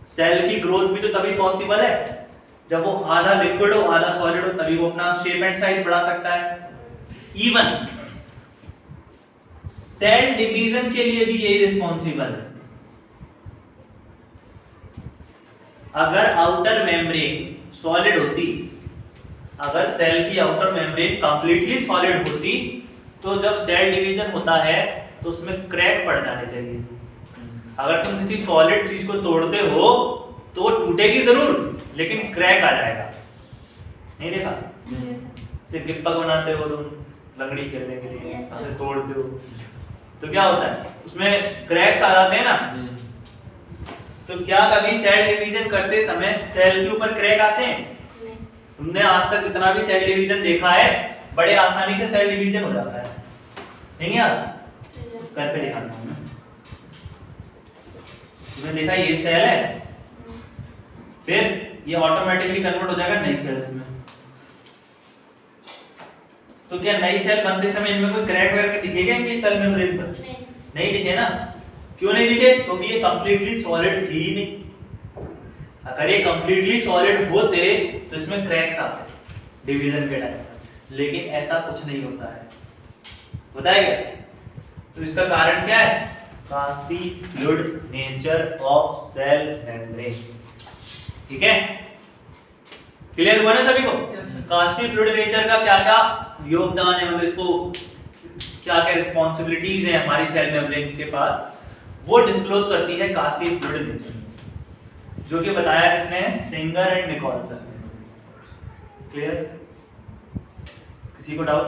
सेल की ग्रोथ भी तो तभी पॉसिबल है जब वो आधा लिक्विड हो, आधा सॉलिड हो, तभी वो अपना शेप एंड साइज बढ़ा सकता है। इवन सेल डिवीजन के लिए भी यही रिस्पॉन्सिबल है। अगर आउटर मेम्ब्रेन सॉलिड होती, अगर सेल की आउटर मेम्ब्रेन कंप्लीटली सॉलिड होती तो जब सेल डिवीजन होता है तो उसमें क्रैक पड़ जाने चाहिए। अगर तुम किसी सॉलिड चीज को तोड़ते हो तो वो टूटेगी जरूर, लेकिन क्रैक आ जाएगा। नहीं देखा? सिर्फ गिप्पक बनाते हो तुम लंगड़ी खेलने के लिए, Yes, sir. ऐसे तोड़ते हो तो क्या होता है? उसमें क्रैक्स आ जाते हैं ना। तो क्या कभी सेल डिवीजन करते समय सेल के ऊपर क्रैक आते हैं? नहीं। तुमने आज तक जितना भी सेल डिवीजन देखा है, बड़े आसानी से सेल डिवीजन हो जाता है, नहीं यार? कर पे दिखाता हूं मैं। तुमने देखा ये सेल है, फिर ये ऑटोमेटिकली कन्वर्ट हो जाएगा नई सेल्स में। तो क्या नई सेल बनते समय इनमें कोई क्रैक वगैरह दिखेगा इनकी सेल मेम्ब्रेन पर? नहीं दिखे ना। क्यों नहीं दिखे? क्योंकि ये कंप्लीटली सॉलिड थी ही नहीं। अगर ये कंप्लीटली सॉलिड होते तो इसमें क्रैक्स आते डिवीजन के टाइम, लेकिन ऐसा कुछ नहीं होता है। बताइए तो इसका कारण क्या है? Quasi fluid nature of cell membrane. ठीक है, क्लियर हुआ ना सभी को? Yes, sir. कासी फ्लूइड नेचर का क्या क्या योगदान है, मतलब इसको क्या क्या रिस्पॉन्सिबिलिटीज है हमारी सेल मेम्ब्रेन के पास, वो डिस्क्लोज करती है कासी फ्लूइड नेचर, जो कि बताया किसने? सिंगर एंड निकोलसन ने। क्लियर? किसी को डाउट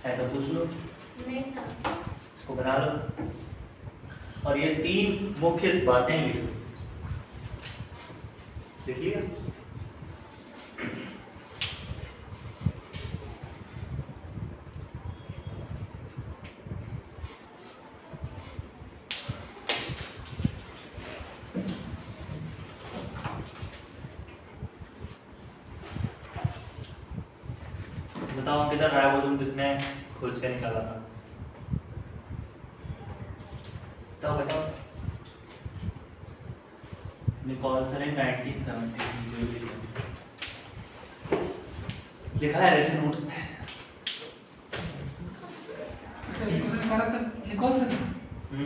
है तो पूछ लो, नहीं सर। इसको बना लो और ये 3 मुख्य बातें लिख लो। लिख लिया? बताओ किधर राइबोसोम किसने खोज के निकाला था? बताओ बताओ। निकोलसन ने 1970 लिखा है ऐसे नोट्स में।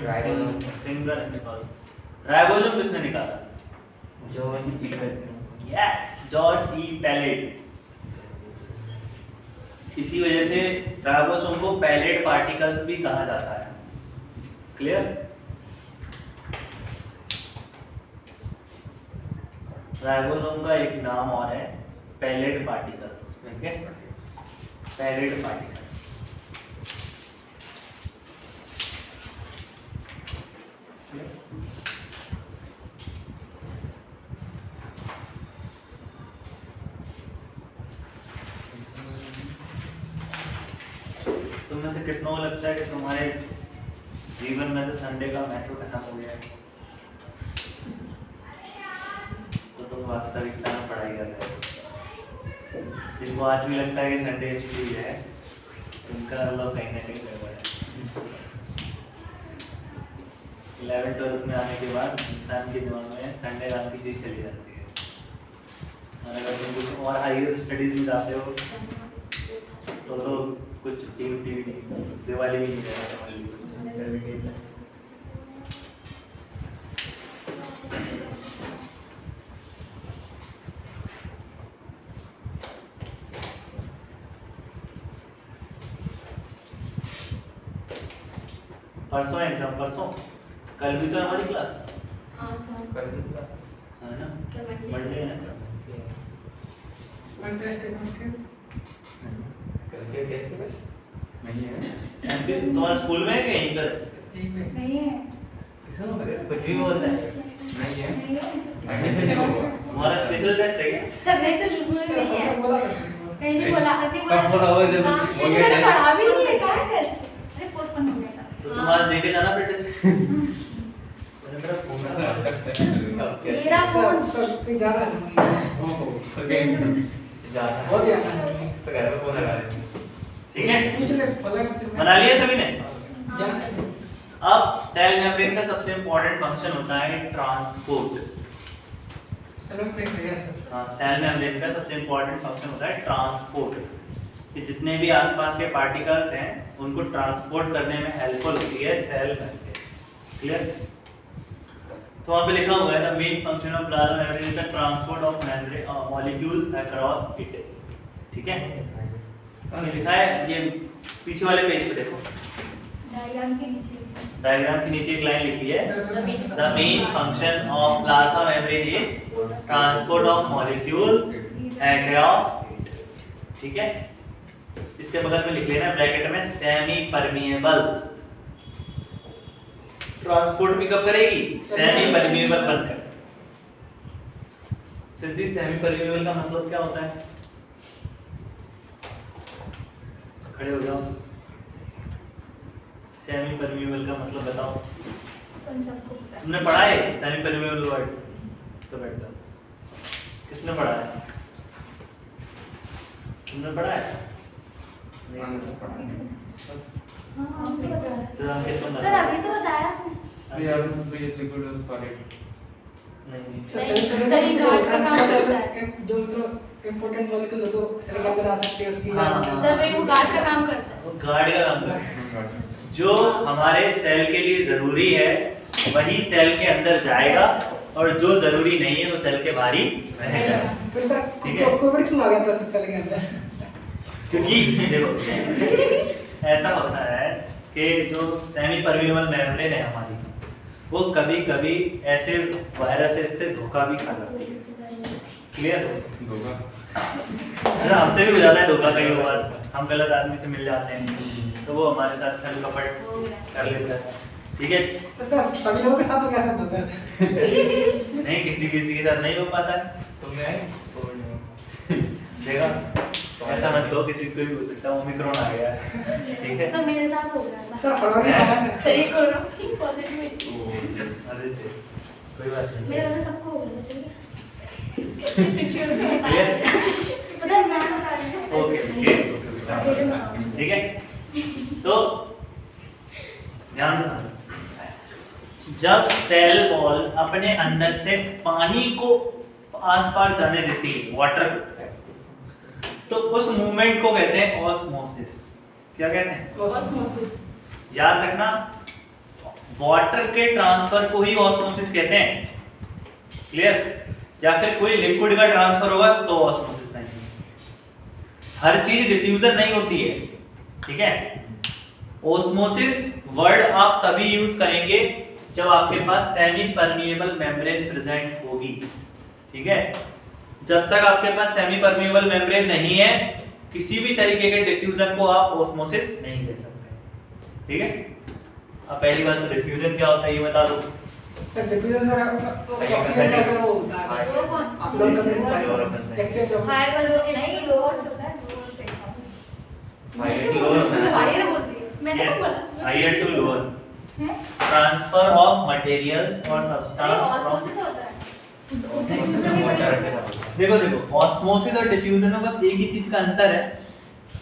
राइबोसोम। Singer Nicolson. राइबोसोम किसने निकाला? जॉर्ज ईटन। Yes, George E Palade. इसी वजह से राइबोसोम को पैलेट पार्टिकल्स भी कहा जाता है। क्लियर? राइबोसोम का एक नाम और है पैलेट पार्टिकल्स। ठीक है, पैलेट पार्टिकल्स। तुम में से कितनों को लगता है कि तुम्हारे जीवन में से संडे का महत्व खत्म हो गया है? तो तुम वास्तविकता में पढ़ाई कर रहे हो। जिनको आज भी लगता है कि संडे स्कूल है, उनका मतलब कहीं ना कहीं गड़बड़ है। 11th-12th में आने के बाद इंसान के दिमाग में संडे नाम की चीज चली जाती है। और अगर तुम कुछ और हायर स्टडीज में जाते हो तो कुछ छुट्टी वुट्टी भी नहीं, दिवाली भी नहीं रहेगा तुम्हारे लिए। परसों एग्जाम, परसों कल भी तो हमारी क्लास हाँ सर। कर दूंगा। है ना? क्या मंडे? मंडे है ना? कल्चर टेस्ट बस नहीं है। एमपी तुम्हारे स्कूल में है कि यहीं पर? नहीं है। कुछ भी बोलता है। नहीं है। नहीं है। एडमिशन नहीं हुआ। तुम्हारा स्पेशल टेस्ट है क्या? सर नहीं सर, बिल्कुल नहीं है। कहीं नहीं बोला, कभी कब बोला हो जब हाँ, हो मैंने गया पढ़ा भी नहीं है। क्या है टेस्ट? अरे पोस्टपोन हो गया था। तो तुम आज देके जाना फिर टेस्ट। मैंने मेरा फोन रखा। मेरा फोन हो गया तो घर में फोन लगा दे। ठीक है, बना लिया सभी ने? हाँ सर। अब सेल मेम्ब्रेन का सबसे इंपॉर्टेंट फंक्शन होता है ट्रांसपोर्ट। हाँ, सेल मेम्ब्रेन का सबसे इंपॉर्टेंट फंक्शन होता है ट्रांसपोर्ट। कि जितने भी आसपास के पार्टिकल्स हैं उनको ट्रांसपोर्ट करने में हेल्पफुल होती है सेल मेम्ब्रेन। क्लियर? तो वहाँ पे लिखा हुआ है the main function of plasma membrane is the transport of membrane molecules across it. ठीक है, ये लिखा है, ये पीछे वाले पेज पे देखो, डायग्राम के नीचे। डायग्राम के नीचे एक लाइन लिखी है the main function of plasma membrane is transport of molecules across. ठीक है, इसके बगल में लिख लेना ब्रैकेट में सेमी परमिएबल। ट्रांसपोर्ट भी कब करेगी? सेमी परमिएबल बनकर। सिद्धि सेमी परमिएबल का मतलब क्या होता है? खड़े हो जाओ। सेमी परमिएबल का मतलब बताओ। उन सबको पता है। तुमने पढ़ा है सेमी परमिएबल वर्ड? तो बैठ जाओ। किसने पढ़ा है? तुमने पढ़ा है? हाँ, तो बताया। चलो हम कितना सर अभी तो बताया आपने। We have to be liquid or solid. नहीं सर, ये गार्ड का काम करता है। जो मतलब इम्पोर्टेंट मॉलिक्यूल है तो सेल के अंदर आ सकते हैं उसकी हाँ। सर वही वो गार्ड का काम करता है। वो गार्ड का काम करता है। जो हमारे सेल के लिए जरूरी है वही सेल के अंदर जाएगा और जो जरूरी नहीं है वो सेल के बाहर ही रह जाएगा। फिर तक ठीक है। कोविड क्यों आ गया था सेल के अंदर? क्योंकि देखो ऐसा होता है कि जो सेमी परमिएबल मेम्ब्रेन है हमारी वो कभी कभी ऐसे वायरसेस से धोखा भी खा जाती है। क्लियर हो? धोखा। अरे हमसे भी हो जाता है धोखा कई बार, हम गलत आदमी से मिल जाते हैं तो वो हमारे साथ छल कपट कर लेता है। ठीक है, तो सर सभी लोगों के साथ तो कैसा होता है? नहीं किसी किसी के साथ नहीं हो पाता है। तो मैं देखा, ऐसा मत कहो किसी को भी हो सकता है, ओमिक्रॉन आ गया है। ठीक है, सर मेरे साथ हो गया था। सर फरवरी में आया था। सही कर रहा हूँ पॉजिटिव। अरे कोई बात नहीं। मेरे घर में सबको हो गया था, क्लियर? पता है मैं बता रही हूँ। ओके ओके ठीक है। तो ध्यान से सुनो, जब सेल वॉल अपने अंदर से पानी को आस पार जाने देती है, वाटर, तो उस मूवमेंट को कहते हैं ऑस्मोसिस। क्या कहते हैं? ऑस्मोसिस। याद रखना, वाटर के ट्रांसफर को ही ऑस्मोसिस कहते हैं। क्लियर? या फिर कोई लिक्विड का ट्रांसफर होगा तो ऑस्मोसिस नहीं है। हर चीज डिफ्यूजन नहीं होती है। ठीक है, ऑस्मोसिस वर्ड आप तभी यूज करेंगे जब आपके पास सेमी परमिएबल मेम्ब्रेन प्रेजेंट होगी। ठीक है, जब तक आपके पास सेमी परमिएबल मेम्ब्रेन नहीं है किसी भी तरीके के डिफ्यूजन को आप ऑस्मोसिस नहीं कह सकते। ठीक है, अब पहली बात तो डिफ्यूजन क्या होता है ये बता दो। सर डिफ्यूजन सर ऑक्सीजन का सर वो होता है। वो कौन? आप लोग का एक्सचेंज ऑफ हाई वोल्टेज नहीं, लोअर होता है, लोअर से Higher to lower होता है। हायर बोल रही है मैंने Yes, तो बोला higher to lower, है। transfer of materials or substance from। Osmosis होता है। देखो देखो, ऑस्मोसिस और डिफ्यूजन में बस एक ही चीज का अंतर है,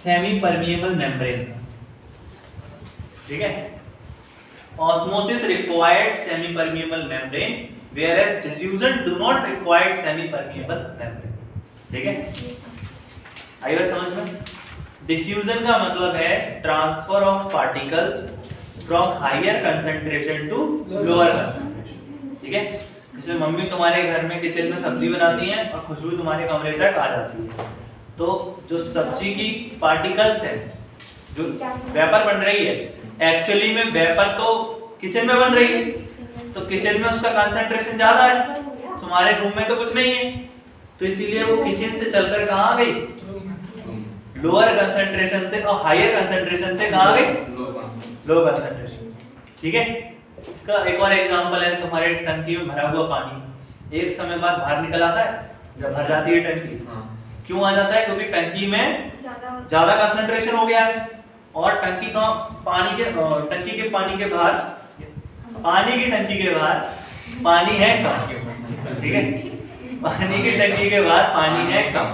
सेमी परमिएबल मेम्ब्रेन का। ठीक है, osmosis required semi permeable membrane whereas diffusion do not require semi permeable membrane। ठीक है, आई बात समझ में? डिफ्यूजन का मतलब है transfer of particles from higher concentration to lower concentration. ठीक है, जैसे मम्मी तुम्हारे घर में किचन में सब्जी बनाती हैं और खुशबू तुम्हारे कमरे तक आ जाती है, तो जो सब्जी की पार्टिकल्स है, जो वेपर बन रही है, एक्चुअली में वेपर तो किचन में बन रही है, तो किचन में उसका कंसंट्रेशन ज्यादा है, तुम्हारे रूम में तो कुछ नहीं है, तो इसीलिए वो किचन से चलकर कहाँ आ गई? लोअर कंसंट्रेशन से और हायर कंसंट्रेशन से कहाँ आ गई? Low concentration. ठीक है, इसका एक और एग्जांपल है, तुम्हारे टंकी में भरा हुआ पानी एक समय बाद बाहर निकल आता है, जब भर जाती है टंकी। क्यों आ जाता है? क्योंकि टंकी में ज्यादा कंसंट्रेशन हो गया है और टंकी का पानी के टंकी के पानी के बाहर, पानी की टंकी के बाहर पानी है कम। ठीक है, पानी की टंकी के बाहर पानी है कम,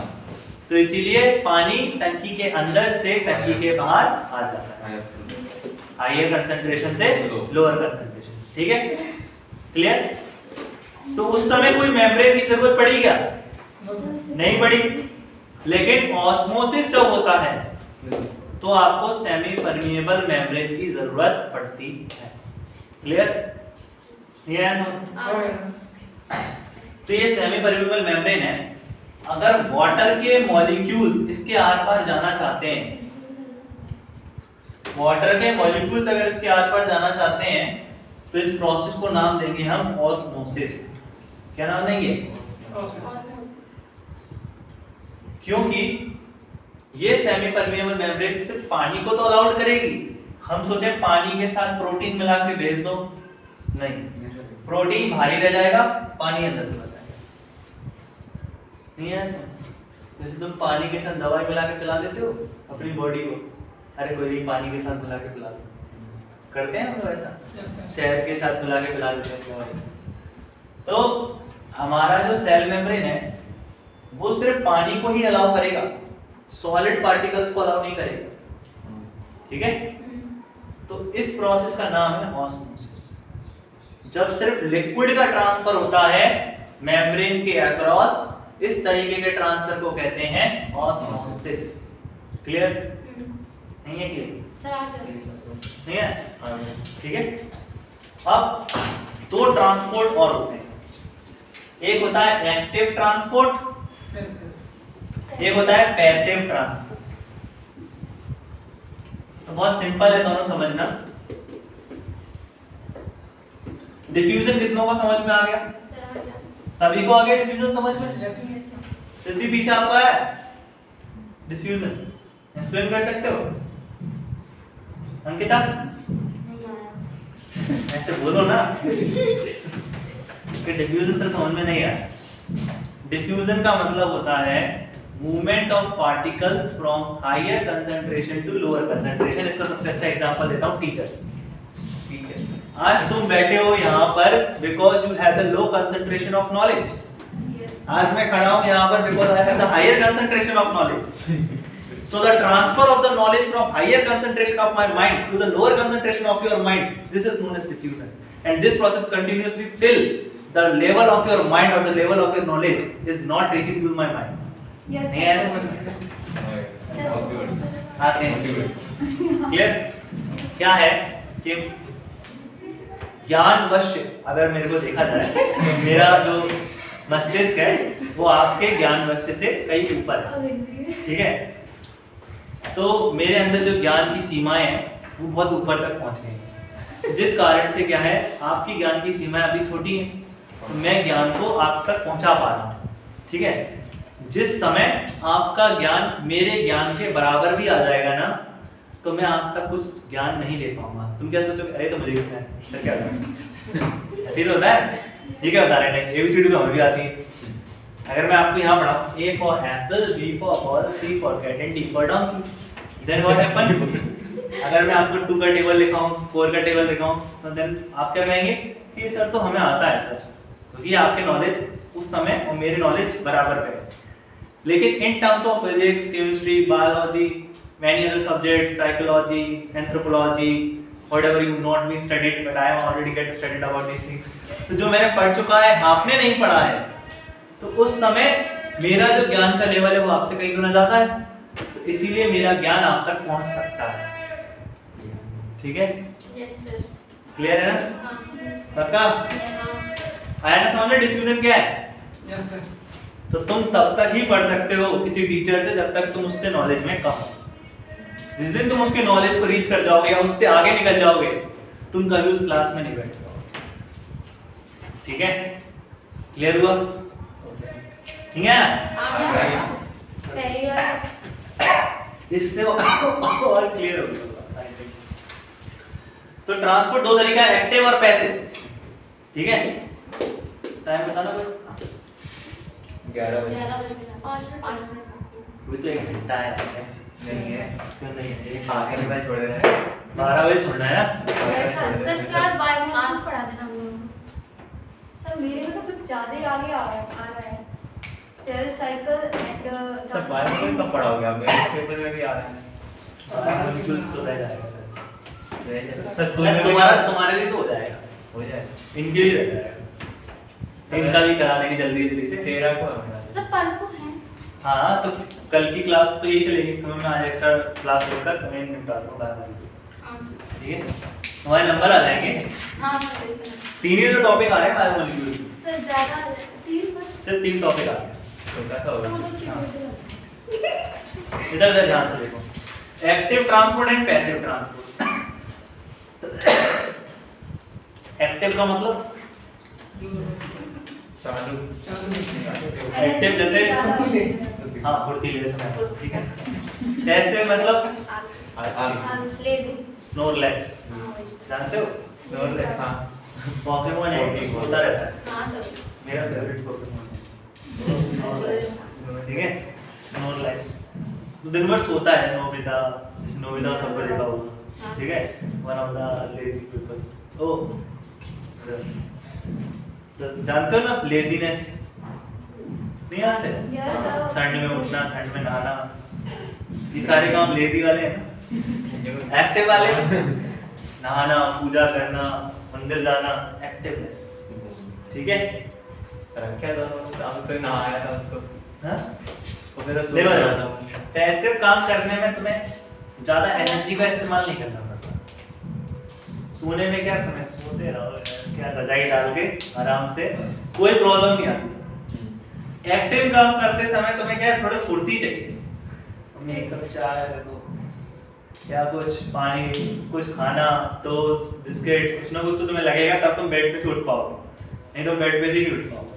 तो इसीलिए पानी टंकी के अंदर से टंकी के बाहर आ जाता है, हायर कंसंट्रेशन से लोअर कंसंट्रेशन। ठीक है, क्लियर? तो उस समय कोई मेम्ब्रेन की जरूरत पड़ी क्या? नहीं पड़ी, लेकिन ऑस्मोसिस जब होता है तो आपको सेमी परमिएबल मेम्ब्रेन की जरूरत पड़ती है। क्लियर? ये है ना? तो ये सेमी परमिएबल मेम्ब्रेन है। अगर वाटर के मॉलिक्यूल्स इसके आर पार जाना चाहते हैं, वाटर के मॉलिक्यूल्स अगर इसके आर पार जाना चाहते हैं तो इस प्रोसेस को नाम देंगे हम ऑस्मोसिस। क्या नाम देंगे? क्योंकि ये सेमी परमिएबल मेम्ब्रेन सिर्फ पानी को तो अलाउड करेगी। हम सोचे पानी के साथ प्रोटीन मिला के भेज दो, नहीं, प्रोटीन भारी रह जाएगा, पानी अंदर चला जाएगा। नहीं है ऐसा? जैसे तुम पानी के साथ दवाई मिला के पिला देते हो अपनी बॉडी को, अरे कोई नहीं पानी के साथ मिला के पिला दो, करते हैं हम लोग ऐसा, शहद के साथ मिला के पिला देते हैं दवाई। तो हमारा जो सेल मेम्ब्रेन है वो सिर्फ पानी को ही अलाउ करेगा, सॉलिड पार्टिकल्स को अलाउ नहीं करेगा। ठीक है, तो इस प्रोसेस का नाम है ऑस्मोसिस। जब सिर्फ लिक्विड का ट्रांसफर होता है मेम्ब्रेन के अक्रॉस, इस तरीके के ट्रांसफर को कहते हैं ऑस्मोसिस। क्लियर? नहीं है क्लियर? सर आगे नहीं है? ठीक है। अब दो ट्रांसपोर्ट और होते हैं, एक होता है एक्टिव ट्रांसपोर्ट, एक होता है पैसिव ट्रांसपोर्ट। तो बहुत सिंपल है, दोनों समझना। डिफ्यूजन कितनों को समझ में आ गया? सर आगे सभी को आ गया डिफ्यूजन समझ में? जल्दी पीछे आपको आया डिफ्यूजन? एक्सप्लेन कर सकते हो अंकिता? नहीं आया। ऐसे बोलो ना कि डिफ्यूजन सर समझ में नहीं आया। डिफ्यूजन का मतलब होता है movement of particles from higher concentration to lower concentration. इसका सबसे अच्छा एग्जांपल देता हूं टीचर्स। ठीक है। आज तुम बैठे हो यहाँ पर because you have the low concentration of knowledge. Yes आज मैं खड़ा हूँ यहाँ पर because I have the higher concentration of knowledge. So the transfer of the knowledge from higher concentration of my mind to the lower concentration of your mind, this is known as diffusion. And this process continuously till the level of your mind or the level of your knowledge is not reaching to my mind. Yes नहीं आया समझ में? आते हैं। Clear? क्या है कि ज्ञानवश अगर मेरे को देखा जाए तो मेरा जो मस्तिष्क है वो आपके ज्ञानवश से कहीं ऊपर है। ठीक है? तो मेरे अंदर जो ज्ञान की सीमाएं हैं वो बहुत ऊपर तक पहुंच गई हैं, जिस कारण से क्या है आपकी ज्ञान की सीमाएं अभी छोटी हैं, तो मैं ज्ञान को आप तक पहुंचा पा रहा हूँ। ठीक है? जिस समय आपका ज्ञान मेरे ज्ञान के बराबर भी आ जाएगा ना, तो मैं आप तक कुछ ज्ञान नहीं दे पाऊंगा। तुम क्या सोचोगे? अरे तो मुझे कितना है सर, क्या होता ऐसे ही तो होता है। ये क्या बता रहे हैं? एबीसीडी तो हमें भी आती है। अगर मैं आपको यहाँ पढ़ाऊँ A for apple, B for ball, C for cat and D for donkey, then what happen? अगर मैं आपको 2 का टेबल लिखाऊं, 4 का टेबल लिखाऊं, तो देन आप क्या कहेंगे कि सर तो हमें आता है सर, क्योंकि आपके नॉलेज उस समय और मेरे नॉलेज बराबर पे है। लेकिन in terms of physics, chemistry, biology, many other subjects, psychology, anthropology, whatever you not be studied, but I am already get studied about these things. तो जो मैंने पढ़ चुका है आपने नहीं पढ़ा है, तो उस समय मेरा जो ज्ञान का लेवल है वो आपसे कई गुना ज्यादा है, तो इसीलिए मेरा ज्ञान आप तक पहुंच सकता है। ठीक है? Yes sir. क्लियर है ना? हाँ पक्का? हाँ आया ना समझ में डिफ्यूजन क्या है? Yes sir. तो तुम तब तक ही पढ़ सकते हो किसी टीचर से जब तक तुम उससे नॉलेज में कम हो। जिस दिन तुम उसके नॉलेज को रीच कर जाओगे या उससे आगे निकल जाओगे, तुम कभी उस क्लास में नहीं बैठ पाओगे। ठीक है? क्लियर हुआ? ठीक है? आगे पहली बार इससे और क्लियर हो गया। तो ट्रांसपोर्ट दो तरीका है, एक्टिव और पैसिव। ठीक है? टाइम बताना भाई। 11 बजे 11 बजे 5 मिनट अभी तो 1 घंटा है। नहीं है। क्यों नहीं है? आगे निकल छोड़ देना है। 12 बजे छोड़ना है ना? सर इसके बाद बायोमास पढ़ा देना हम लोगों को। सर मेरे में तो कुछ ज़्यादा ही आगे आ रहा है। Cell cycle and sir bio में कब पढ़ाओगे आप? मेरे पेपर में भी आ रहा है। बिल्कुल तो रह जाएगा सर। सर स्कूल में तुम्हारे लिए तो हो जाएगा, हो जाए। इनके लिए रह जाएगा। इनका भी करा देंगे जल्दी जल्दी से। 13 को है। सर परसों है। हाँ तो कल की क्लास तो यही चलेगी, तुम्हें मैं आज एक्स्ट्रा क्लास लेकर तुम्हें निपटा दूंगा। हाँ सर। ठीक है? तुम्हारे नंबर आ जाएंगे। हाँ सर। 3 ही तो टॉपिक आ रहे हैं बायोमोलिक्यूल। सर ज़्यादा 30 बस सिर्फ 3 टॉपिक आ रहे हैं। छोटा सा होगा। इधर इधर ध्यान से देखो। Active transport and passive transport. Active का मतलब चालू। एक्टिव जैसे हाँ फुर्तीले समय। ठीक है? पैसिव मतलब लेजी। स्नोरलैक्स, जानते हो? स्नोरलैक्स। हाँ। पोकेमोन है, एक होता रहता है। हाँ सर। मेरा फेवरेट पोकेमोन है। ठीक है? स्नोरलैक्स तो दिन भर सोता है। नोबिता, जैसे नोबिता सबको देखा होगा। ठीक है? One of the lazy people. Oh तो जानते हो ना लेजीनेस? नहीं आते? ठंड में उठना, ठंड में नहाना, ये सारे काम लेजी वाले हैं ना। एक्टिव वाले नहाना, पूजा करना, मंदिर जाना, एक्टिवनेस। ठीक है, रखा था हम से नहाया था उसको। हाँ? वो मेरा देखो सोच देखो, रहा था। पैसिव काम करने में तुम्हें ज्यादा एनर्जी का इस्तेमाल नहीं करना पड़ता। सोने में क्या, तुम्हें सोते रहो यार, क्या रजाई डाल के आराम से, कोई प्रॉब्लम नहीं आती। एक्टिव काम करते समय तुम्हें क्या है, थोड़ी फुर्ती चाहिए। तुम्हें एक कप चाय रखो, या कुछ पानी, कुछ खाना, टोस्ट, बिस्किट, कुछ ना कुछ तो तुम्हें लगेगा, तब तुम बेड पे से उठ पाओगे, नहीं तो बेड पे से ही नहीं उठ पाओगे।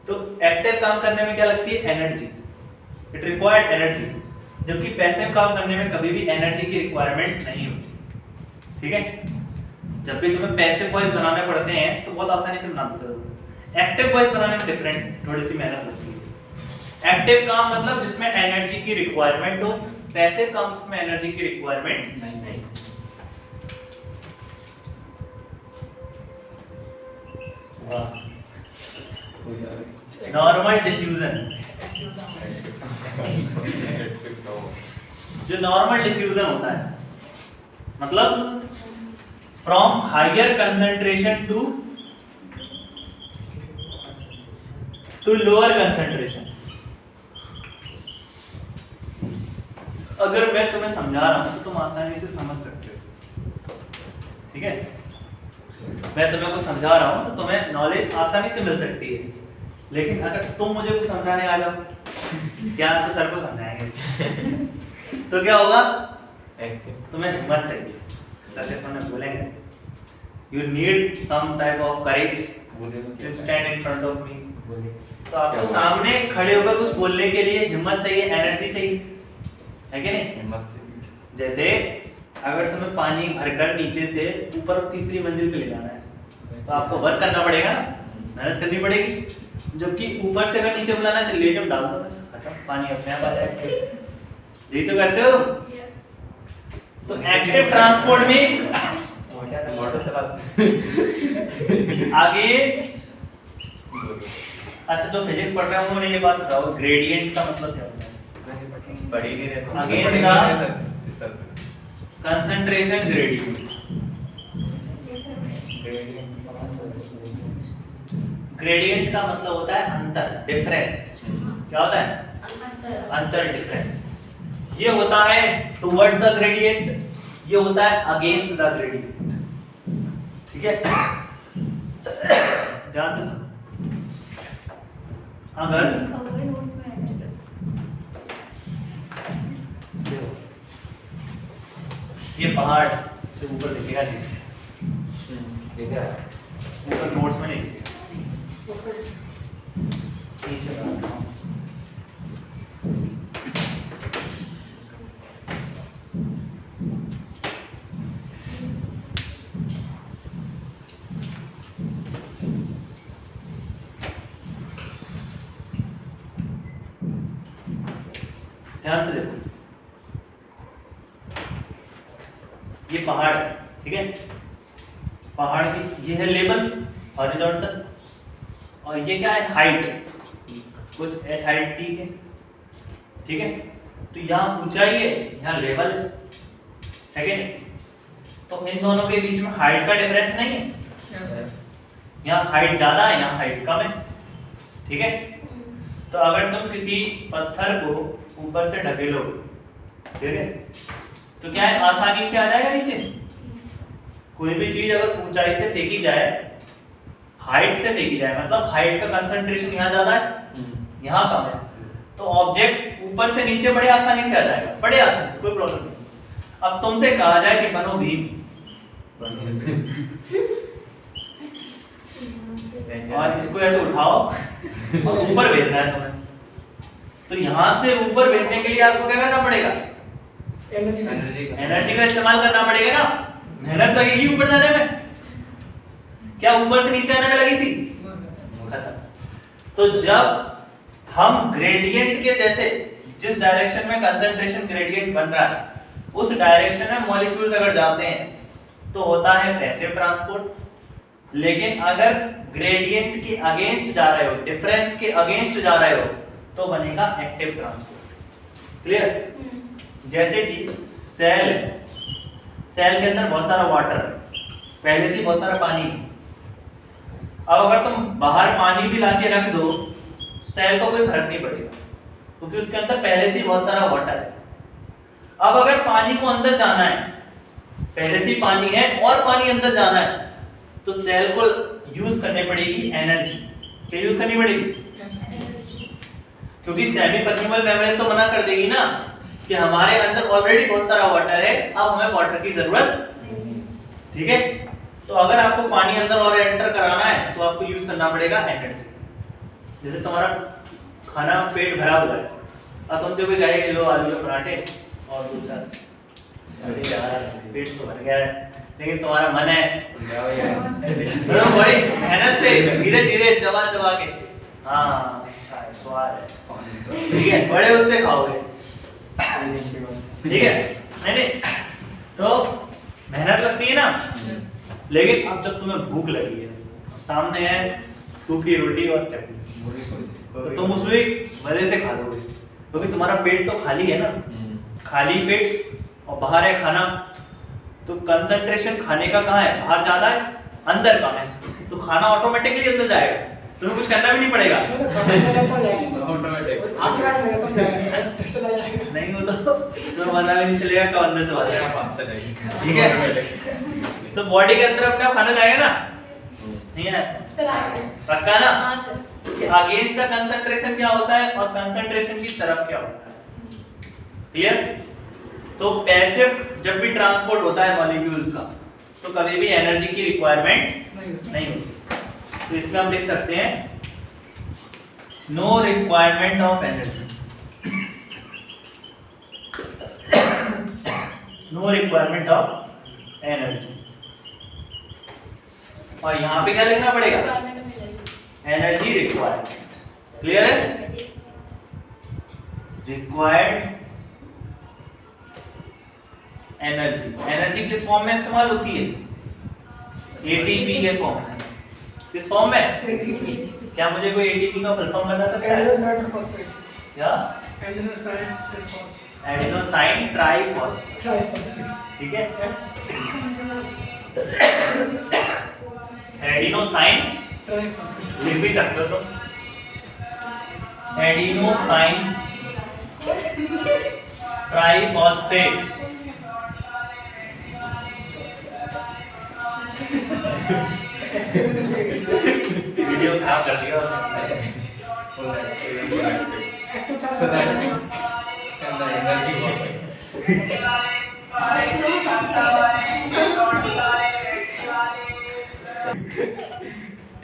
तो एक्टिव काम करने में क्या लगती है, एनर्जी, इट रिक्वायर्ड एनर्जी, जबकि पैसिव काम करने में कभी भी एनर्जी की रिक्वायरमेंट नहीं होती। ठीक है, जब भी तुम्हें पैसिव वॉइस बनाने पड़ते हैं तो बहुत आसानी से बना देते हो। एक्टिव वॉइस बनाने में डिफरेंट, थोड़ी सी मेहनत लगती है। एक्टिव काम मतलब जिसमें एनर्जी की रिक्वायरमेंट हो, पैसिव काम जिसमें एनर्जी की रिक्वायरमेंट नहीं। नॉर्मल डिफ्यूजन, जो नॉर्मल डिफ्यूजन होता है, मतलब from higher concentration to lower concentration. अगर मैं तुम्हें समझा रहा हूं तो तुम आसानी से समझ सकते हो। ठीक है, मैं तुम्हें कुछ समझा रहा हूं तो तुम्हें नॉलेज आसानी से मिल सकती है। लेकिन अगर तुम मुझे कुछ समझाने आ जाओ, क्या तो सर को समझाएंगे तो क्या होगा, तुम्हें हिम्मत चाहिए। सर के सामने बोलेंगे, you need some type of courage to stand in front of me. तो आपको सामने खड़े होकर कुछ बोलने के लिए हिम्मत चाहिए, एनर्जी चाहिए, है कि नहीं? जैसे अगर तुम्हें पानी भरकर नीचे से ऊपर तीसरी मंजिल पे ले जाना है तो आपको वर्क करना पड़ेगा ना, मेहनत करनी पड़ेगी। जबकि ऊपर से अगर नीचे बुलाना है तो ले जब डाल दो, बस खत्म, पानी अपने आप आ जाएगा। यही तो करते हो। तो एक्टिव ट्रांसपोर्ट मींस अगेंस्ट, अच्छा जो फिजिक्स पढ़ रहे हैं उन्होंने ये बात बताओ, ग्रेडियंट का मतलब क्या होता है? पढ़ी नहीं रहता against the concentration gradient. Gradient का मतलब होता है अंतर, डिफरेंस। क्या होता है? अंतर, डिफरेंस। ये होता है टुवर्ड्स द ग्रेडियंट, ये होता है अगेंस्ट द ग्रेडियंट। ठीक है, ध्यान से सुनो। अगर ये पहाड़ से ऊपर दिखेगा नीचे, ऊपर नोट्स में नहीं दिखेगा, नीचे का ध्यान से देखो, ये पहाड़ है, ठीक है, पहाड़ की ये है लेवल हॉरिजॉन्टल, और ये क्या है, हाइट, कुछ एच हाइट पीक है। ठीक है, तो यहाँ ऊंचाई है, यहाँ लेवल है कि नहीं? तो इन दोनों के बीच में हाइट का डिफरेंस नहीं है, यहाँ हाइट ज्यादा है, यहाँ हाइट कम है। ठीक है, तो अगर तुम किसी पत्थर को ऊपर से ढकेलो, ठीक है, तो क्या है, आसानी से आ जाएगा नीचे। कोई भी चीज अगर ऊंचाई से फेंकी जाए, हाइट से फेंकी जाए, मतलब हाइट का कंसंट्रेशन यहाँ ज्यादा है, यहाँ कम है, तो ऑब्जेक्ट ऊपर से नीचे बड़े आसानी से आ जाएगा, बड़े आसानी से, कोई प्रॉब्लम नहीं। अब तुमसे कहा जाए कि बनो भीम, और इसको ऐसे उठाओ और ऊपर भेजना है तुम्हें, तो यहाँ से ऊपर भेजने के लिए आपको क्या करना पड़ेगा, एनर्जी का इस्तेमाल करना पड़ेगा ना, मेहनत लगेगी ऊपर जाने में। क्या ऊपर से नीचे आने में लगी थी? खत्म। तो जब हम ग्रेडियंट के जैसे, जिस डायरेक्शन में कंसंट्रेशन ग्रेडियंट बन रहा है, उस डायरेक्शन में मॉलिक्यूल्स अगर जाते हैं तो होता है पैसिव ट्रांसपोर्ट। लेकिन अगर ग्रेडियंट के अगेंस्ट जा रहे हो, डिफरेंस के अगेंस्ट जा रहे हो, तो बनेगा एक्टिव ट्रांसपोर्ट। क्लियर? जैसे कि सेल सेल के अंदर बहुत सारा वाटर है, पहले से ही बहुत सारा पानी है। अब अगर तुम बाहर पानी भी लाके रख दो, सेल को कोई फर्क नहीं पड़ेगा, क्योंकि उसके अंदर पहले से ही बहुत सारा वाटर है। अब अगर पानी को अंदर जाना है, पहले से ही पानी है और पानी अंदर जाना है, तो सेल को यूज करनी पड़ेगी एनर्जी। क्या यूज करनी पड़ेगी? क्योंकि सेमी परमेबल मेम्ब्रेन तो मना कर देगी ना कि हमारे अंदर ऑलरेडी बहुत सारा वाटर है, अब हमें वाटर की जरूरत नहीं। ठीक है, तो अगर आपको पानी अंदर और एंटर कराना है तो आपको यूज करना पड़ेगा एनर्जी। जैसे तुम्हारा खाना पेट भरा हुआ है, अब तुमसे कोई कहे किलो आलू के पराठे और दूसरा, अरे यार पेट तो भर गया है, लेकिन तुम्हारा मन है तो बड़ी मेहनत से धीरे धीरे चबा चबा के, हाँ अच्छा है, स्वाद है, ठीक है, बड़े उससे खाओगे, ठीक है, नहीं तो मेहनत लगती है ना। लेकिन अब जब तुम्हें भूख लगी है, सामने है सूखी रोटी और चटनी, तो तुम उसमें भी मजे से खा लोगे, क्योंकि तुम्हारा पेट तो खाली है ना, खाली पेट और बाहर है खाना, तो कंसंट्रेशन खाने का कहाँ है? बाहर ज्यादा है, अंदर कम है, तो खाना ऑटोमेटिकली अंदर जाएगा, तुम्हें कुछ करना भी नहीं पड़ेगा। नहीं हो तो तुम्हें पता भी नहीं चलेगा कब अंदर से बाहर आएगा। ठीक है, तो बॉडी के अंदर अपना खाना जाएगा ना, नहीं है पक्का ना? कि अगेंस्ट द कंसंट्रेशन क्या होता है और कंसंट्रेशन की तरफ क्या होता है, क्लियर? तो पैसिव जब भी ट्रांसपोर्ट होता है मॉलिक्यूल्स का, तो कभी भी एनर्जी की रिक्वायरमेंट नहीं होती। तो इसमें हम लिख सकते हैं no requirement of energy, no requirement of energy. और यहाँ पे क्या लिखना पड़ेगा? एनर्जी रिक्वायर्ड, क्लियर है? रिक्वायर्ड एनर्जी, एनर्जी किस फॉर्म में इस्तेमाल होती है? एटीपी के फॉर्म में। किस फॉर्म में? क्या मुझे कोई एटीपी का फुल फॉर्म बता सकता है? क्या? एडिनोसाइन ट्राइफॉस्फेट, ठीक है, एडिनोसाइन लिख भी सकते हो तुम, एडिनोसाइन ट्राइफॉस्फेट। वीडियो खराब कर दिया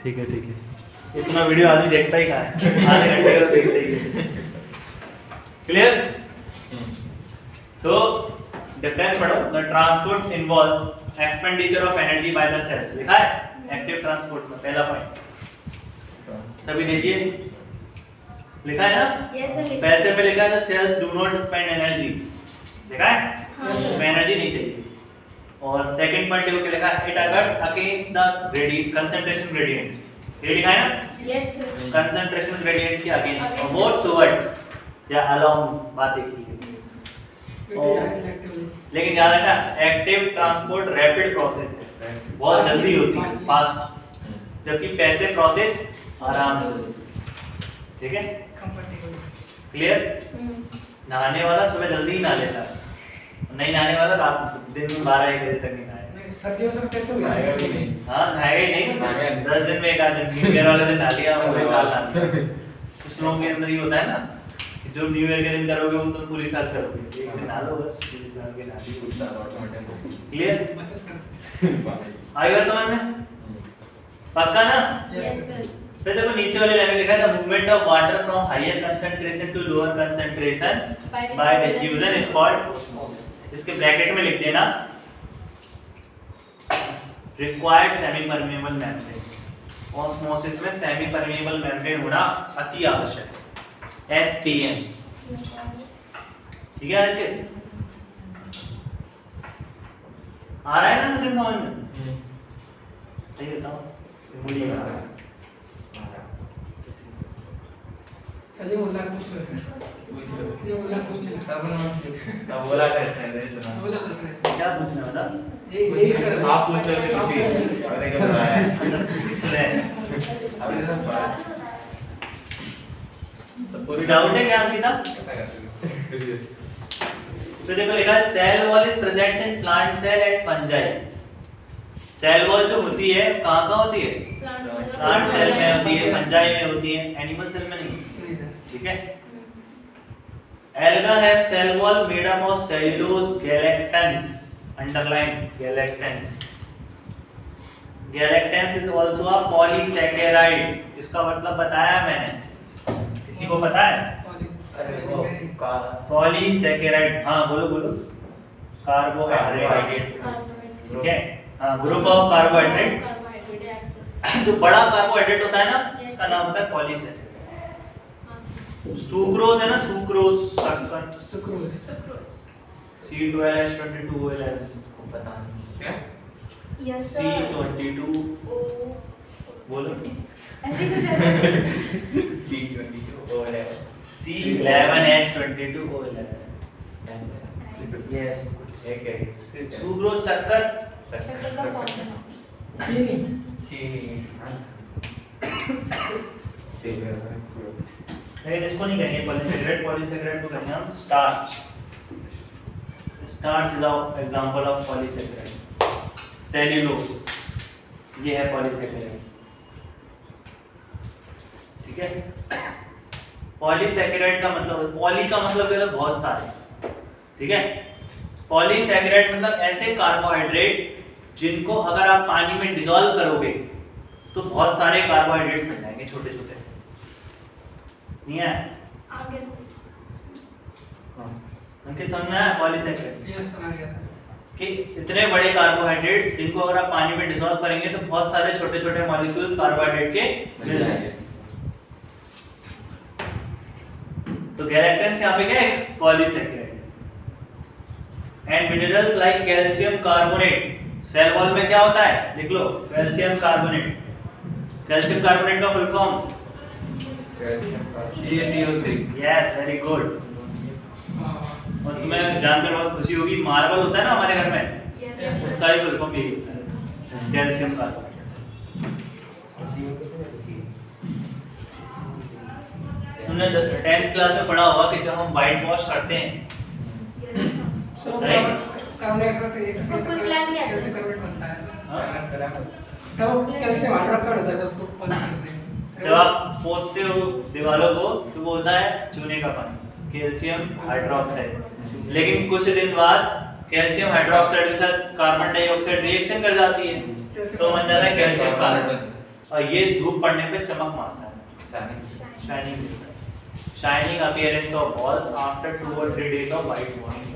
ठीक है, ठीक है, इतना वीडियो आदमी देखता ही कहाँ है, आधे घंटे का देखते ही। क्लियर? तो डिफरेंस पढ़ो। The transport involves expenditure of energy by the cells, लिखा है एक्टिव ट्रांसपोर्ट में, पहला पॉइंट सभी देखिए, लिखा है ना? यस सर, पैसे पे लिखा है the sales do not spend energy, लिखा है? हाँ, इसमें एनर्जी नहीं चाहिए। और सेकंड पॉइंट देखो क्या लिखा है? It occurs against the concentration gradient, ये लिखा है ना? यस सर, कंसंट्रेशन ग्रेडियंट के अगेंस्ट और बोथ टुवर्ड्स या अलोंग, बात एक ही है। लेकिन याद रखना एक्टिव ट्रांसपोर्ट रैपिड प्रोसेस है, बहुत जल्दी होती है, फास्ट, जबकि पैसिव प्रोसेस आराम से, ठीक है, क्लियर? नहाने वाला सुबह जल्दी ही नहा लेता है, नहीं नहाने वाला रात दिन में 12-1 बजे तक नहीं नहाएगा। सर्दियों में कैसे होगा? हाँ नहाएगा ही नहीं, 10 दिन में एक आध दिन, न्यू ईयर वाले दिन नहा लिया, पूरे साल नहा लिया। कुछ लोगों के अंदर ही होता है ना, जो न्यू ईयर के दिन करोगे वो तुम पूरी साल करोगे, एक दिन नहा लो बस, पूरी साल के नहा ली। क्लियर? आई बात समझ में? पक्का ना? यस सर, फिर देखो नीचे वाले लाइन में लिखा है the movement of water from higher concentration to lower concentration by diffusion is called osmosis. इसके ब्रैकेट में लिख देना required semi permeable membrane. Osmosis में सेमी परमेबल मेम्ब्रेन होना अति आवश्यक है, SPM, ठीक है? आ रहा है ना सचिन समझ में? सही बताओ, मुड़ी आ रहा है। सही बोल रहा है, कुछ ये बोला पूछ ले। तब बोला था इसने, नहीं सुना। बोला था सर। क्या पूछना बता? यही सर। आप पूछ लो इससे किसी, अरे क्या रहा है? इसलिए अभी तो बात तो कोई डाउट है क्या अंकिता? पता करते हैं। तो देखो लिखा है cell wall is present in plant cell and fungi. Cell wall जो होती है कहाँ होती है? प्लांट सेल में होती है, फंजाई में होती है, एनिमल सेल में नहीं होती। नहीं सर। ठीक है। Alga have cell wall made up of cellulose galactans. Underline galactans. Galactans is also a polysaccharide. इसका मतलब बताया मैंने। किसी को पता है? अरे वो का Polysaccharide। हाँ बोलो बोलो। कार्बोहाइड्रेट। ठीक है। हाँ ग्रुप ऑफ कार्बोहाइड्रेट। जो बड़ा कार्बोहाइड्रेट होता है ना, उसका नाम होता है पॉलीसैकेराइड। सुक्रोज है ना, सुक्रोज शक्कर, सुक्रोज। C12H22OL को पता नहीं क्या यस सर। C22 बोलो ऐसे कुछ है। C22 और है C11H22OL यस एक है सुक्रोज शक्कर। शक्कर का फॉर्म है। चीनी। लेकिन इसको नहीं कहेंगे पॉलीसैकेराइड, पॉलीसैकेराइड को कहेंगे हम starch. Starch is a example of polysaccharide. Cellulose ये है पॉलीसैकेराइड। ठीक है। पॉलीसैकेराइड का मतलब, पॉली का मतलब क्या होता है? बहुत सारे। ठीक है। पॉलीसैकेराइड मतलब ऐसे कार्बोहाइड्रेट जिनको अगर आप पानी में डिसॉल्व करोगे तो बहुत सारे कार्बोहाइड्रेट्स मिल जाएंगे, छोटे छोटे। नहीं है? आगे उनके समझ में आया पॉलीसैकेराइड यस सर आ गया। कि इतने बड़े कार्बोहाइड्रेट्स जिनको अगर आप पानी में डिसॉल्व करेंगे तो बहुत सारे छोटे छोटे मॉलिक्यूल्स कार्बोहाइड्रेट के मिल जाएंगे। तो गैलेक्टेंस यहाँ पे क्या है? Polysaccharide. And minerals like calcium carbonate. Cell wall में क्या होता है? लिख लो कैल्शियम कार्बोनेट। कैल्शियम कार्बोनेट का full form? CaCO3। Yes very good. और तुम्हें जानकर बहुत खुशी होगी, मार्बल होता है ना हमारे घर में, उसका ही फुल फॉर्म यही होता है, कैल्शियम कार्बोनेट। तुमने 10th क्लास में पढ़ा होगा कि जब हम व्हाइट वॉश करते हैं कार्बोनेट का एक कोई प्लान नहीं है। कैल्शियम कार्बोनेट बनता है। हाँ तब कैल्शियम हाइड्रोक्साइड होता है, तो उसको पानी करते हैं। जब आप पोतते हो दीवारों को तो वो होता है चूने का पानी, कैल्शियम हाइड्रोक्साइड। लेकिन कुछ दिन बाद कैल्शियम हाइड्रोक्साइड के साथ कार्बन डाइऑक्साइड रिएक्शन कर जाती है तो बन जाता है कैल्शियम कार्बोनेट। और ये धूप पड़ने पे चमक मारता है, शाइनिंग देता है। Shining appearance of walls after 2 or 3 days of white washing।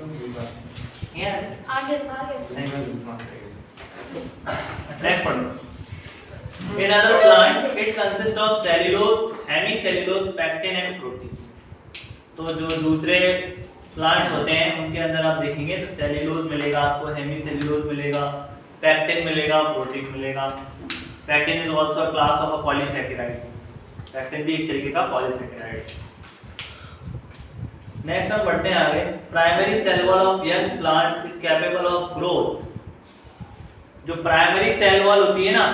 Yes आगे आगे नेक्स्ट पढ़ो। In other plants, it consists of cellulose, hemicellulose, pectin and proteins। तो जो दूसरे प्लांट होते हैं उनके अंदर आप देखेंगे तो सेल्यूलोज मिलेगा आपको, हेमीसेल्यूलोज मिलेगा, पेक्टिन मिलेगा, प्रोटीन मिलेगा। Pectin is also a class of a polysaccharide. Pectin भी एक तरीके का पॉलीसैकेराइड। नेक्स्ट हम पढ़ते हैं आगे। Primary cell wall of young plant is capable of growth. जो प्राइमरी सेल वॉल होती है ना,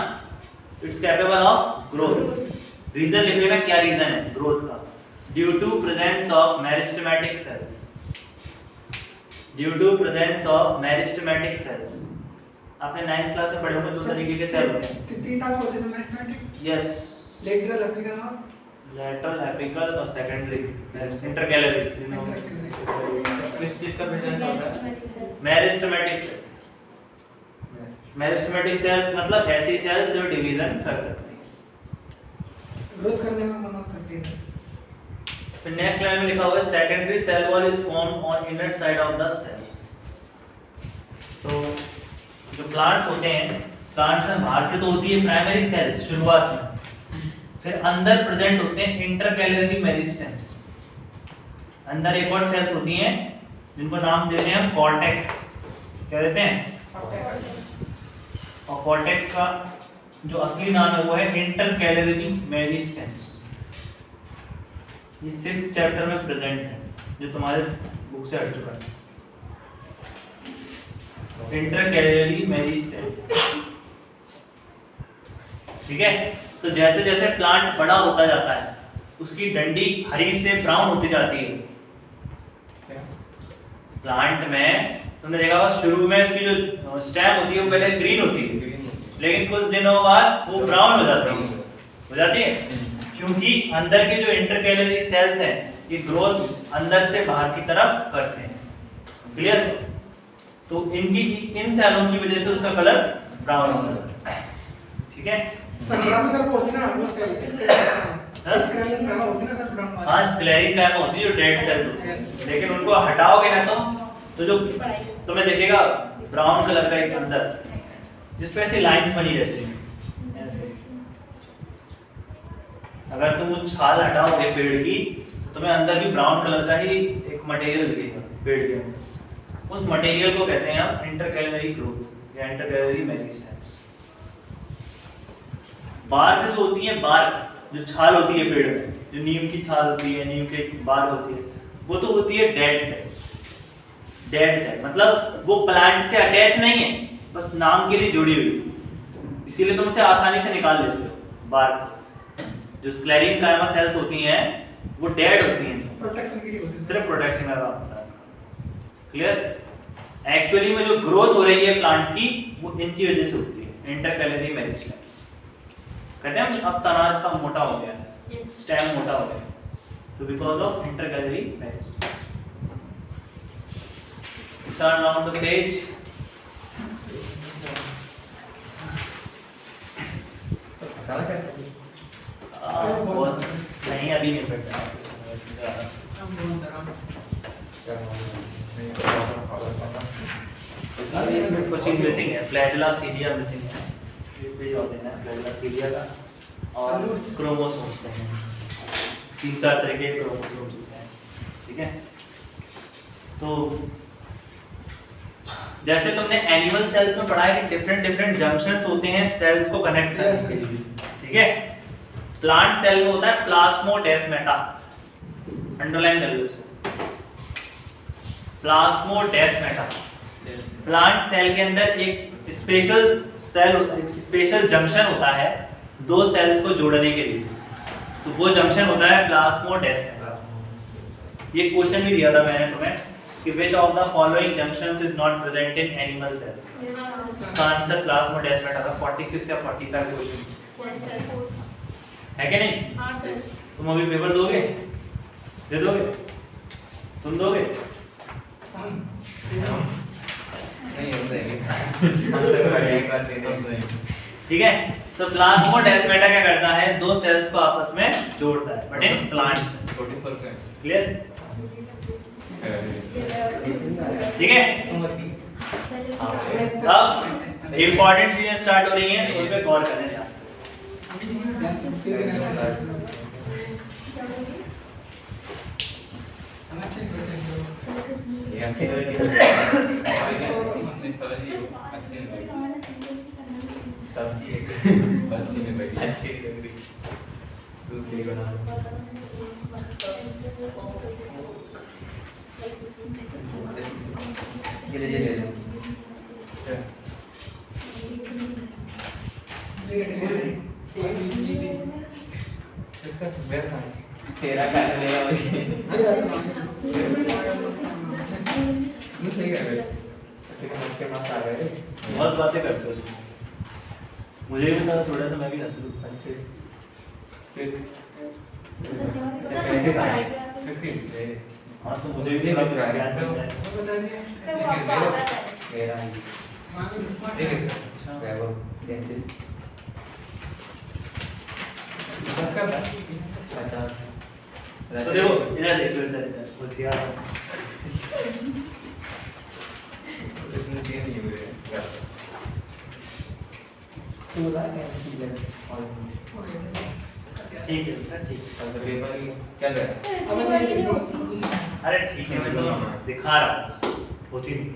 it's capable of growth. Reason लिखने में क्या रीजन है ग्रोथ का? Due to presence of meristematic cells. Due to presence of meristematic cells. आपने 9th क्लास में पढ़े होंगे, दो तरीके के सेल होते हैं। तीन टाइप होते हैं मेरिस्टेमेटिक। यस, लेटरल, एपिकल और लेटरल, एपिकल और सेकेंडरी इंटरकैलरी। किस चीज का प्रेजेंस होता है? Meristematic cells. मेरिस्टेमेटिक सेल्स मतलब ऐसी सेल्स जो डिवीजन कर सकती हैं, ग्रोथ करने में मदद करती है। फिर नेक्स्ट लाइन में लिखा हुआ है secondary cell wall is formed on inner side of the cells. तो जो प्लांट्स होते हैं, प्लांट्स में बाहर से तो होती है प्राइमरी सेल शुरुआत में, फिर अंदर प्रेजेंट होते हैं इंटरकैलरी मेरिस्टेम्स। अंदर एक और सेल्स होती हैं जिनको नाम देते हैं हम कॉर्टेक्स। क्या देते हैं? और कॉर्टेक्स का जो असली नाम है वो है इंटरकैलरी मेरिस्टेम्स। ये 6th चैप्टर में प्रेजेंट है। जो तुम्हारे बुक से हट चुका है, इंटरकैलरी मेरिस्टेम। ठीक है, तो जैसे जैसे प्लांट बड़ा होता जाता है उसकी डंडी हरी से ब्राउन होती जाती है। प्लांट में तुमने देखा होगा शुरू में उसकी जो स्टेम होती है वो पहले ग्रीन होती है, लेकिन कुछ दिनों बाद वो ब्राउन हो जाती है क्योंकि अंदर के जो इंटरकैलरी सेल्स हैं ये ग्रोथ अंदर से बाहर की तरफ करते हैं। क्लियर? तो इन सेलों की वजह से उसका कलर ब्राउन हो जाता है। ठीक है, ब्राउन सर वो होती है ना वो सेल स्क्लेरिन सर होती है ना सर ब्राउन। हाँ, स्क्लेरिन कायमा होती है जो डेड सेल्स होती है, लेकिन उनको हटाओगे ना तो जो तुम्हें दिखेगा ब्राउन कलर का एक अंदर जिसपे ऐसी लाइंस बनी रहती हैं ऐसे। अगर तुम वो छाल हटाओगे पेड़ की तो तुम्हें अंदर भी ब्राउन कलर का ही एक मटेरियल दिखेगा पेड़ के अंदर। उस मटेरियल को कहते हैं हम इंटरकैलरी ग्रोथ या इंटरकैलरी मेरिस्टेम्स। बार्क जो होती है, बार्क जो छाल होती है पेड़ में, जो नीम की छाल होती है, नीम की बार्क होती है, वो तो होती है डेड सेल। डेड सेल मतलब वो प्लांट से अटैच नहीं है, बस नाम के लिए जुड़ी हुई, इसीलिए तुम उसे आसानी से निकाल लेते हो। बार्क जो स्क्लेरिन कायमा सेल्स होती हैं वो डेड होती हैं, प्रोटेक्शन के लिए होती है, सिर्फ प्रोटेक्शन का काम होता है। क्लियर? एक्चुअली में जो ग्रोथ हो रही है प्लांट की वो इनकी वजह से होती है, इंटरकैलरी मेरिस्टेम्स। कहते हैं अब तना इसका मोटा हो गया है, स्टेम मोटा हो गया, तो because of intercalary meristems. Turn on the page. बहुत नहीं, अभी नहीं पढ़ता। अभी इसमें कुछ चीज मिसिंग है, फ्लैगेला सीलिया मिसिंग है, पेज और देना है फ्लैगेला सीलिया का, और क्रोमोसोम्स हैं, 3-4 तरह के क्रोमोसोम्स होते हैं। ठीक है, तो जैसे तुमने एनिमल सेल्स में पढ़ा है कि डिफरेंट जंक्शंस होते हैं सेल्स को कनेक्ट करने के लिए। ठीक है, प्लांट सेल में होता है प्लास्मोडेस्माटा, अंडरलाइन कर लो इसको, प्लास्मोडेस्माटा। प्लांट सेल के अंदर एक स्पेशल जंक्शन होता है दो सेल्स को जोड़ने के लिए, तो वो जंक्शन होता है प्लास्मोडेस्माटा। ये क्वेश्चन भी दिया था मैंने तुम्हें कि which of the following junctions is not present in animal cell? उसका आंसर प्लास्मोडेस्माटा था। 46 या 45 क्वेश्चन है कि नहीं? हाँ सर। तुम अभी पेपर दोगे? दे दोगे? तुम दोगे? ठीक है, तो प्लास्मोडेस्माटा क्या करता है, दो सेल्स को आपस में जोड़ता है, बट इन प्लांट्स। क्लियर? ठीक है, अब इंपॉर्टेंट चीजें स्टार्ट हो रही हैं, उस पे गौर करें ध्यान से। तेरा कर लेगा मुझे बहुत बातें करते हो, मुझे भी पता, थोड़ा सा मैं भी हंस लूं। हाँ, तो मुझे भी थोड़ा सा ज्ञान मिल जाए। तो देखो इधर देखो, इधर होशियार ठीक है सर, ठीक है। क्या कर अरे ठीक है, मैं तो दिखा रहा हूँ, होती नहीं।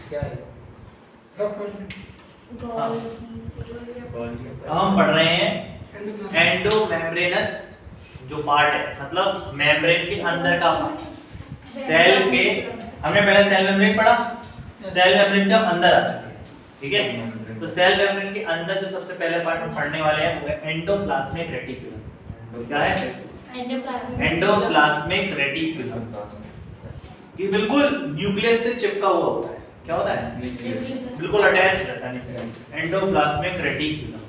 क्या है हम पढ़ रहे हैं एंडोमेम्ब्रेनस जो पार्ट है, मतलब मेम्ब्रेन के अंदर का पार्ट। सेल के, हमने पहले सेल मेम्ब्रेन पढ़ा, सेल मेम्ब्रेन का अंदर आ चुके हैं, ठीक है। तो सेल मेम्ब्रेन के अंदर जो सबसे पहले पार्ट हम पढ़ने वाले हैं वो है एंडोप्लाज्मिक रेटिकुलम। क्या है? Endoplasmic reticulum. ये बिल्कुल न्यूक्लियस से चिपका हुआ होता है। क्या होता है? बिल्कुल अटैच रहता है न्यूक्लियस। Endoplasmic reticulum.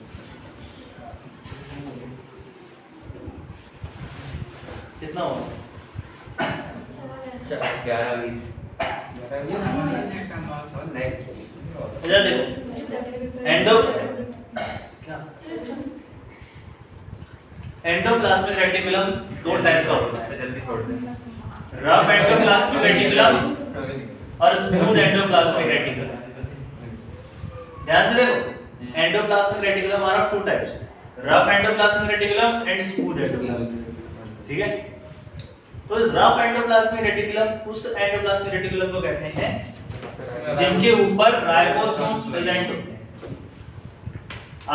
कितना हुआ? 11-20 इधर देखो, एंडो क्या एंडोप्लाज्मिक रेटिकुलम दो टाइप का होता है, जल्दी छोड़ दे। रफ एंडोप्लाज्मिक रेटिकुलम और स्मूथ एंडोप्लाज्मिक रेटिकुलम। ध्यान से देखो, एंडोप्लाज्मिक रेटिकुलम हमारा two types, rough endoplasmic reticulum and smooth endoplasmic, ठीक है। तो रफ एंडोप्लाज्मिक रेटिकुलम उस एंडोप्लाज्मिक रेटिकुलम को कहते हैं जिनके ऊपर राइबोसोम्स प्रेजेंट होते हैं।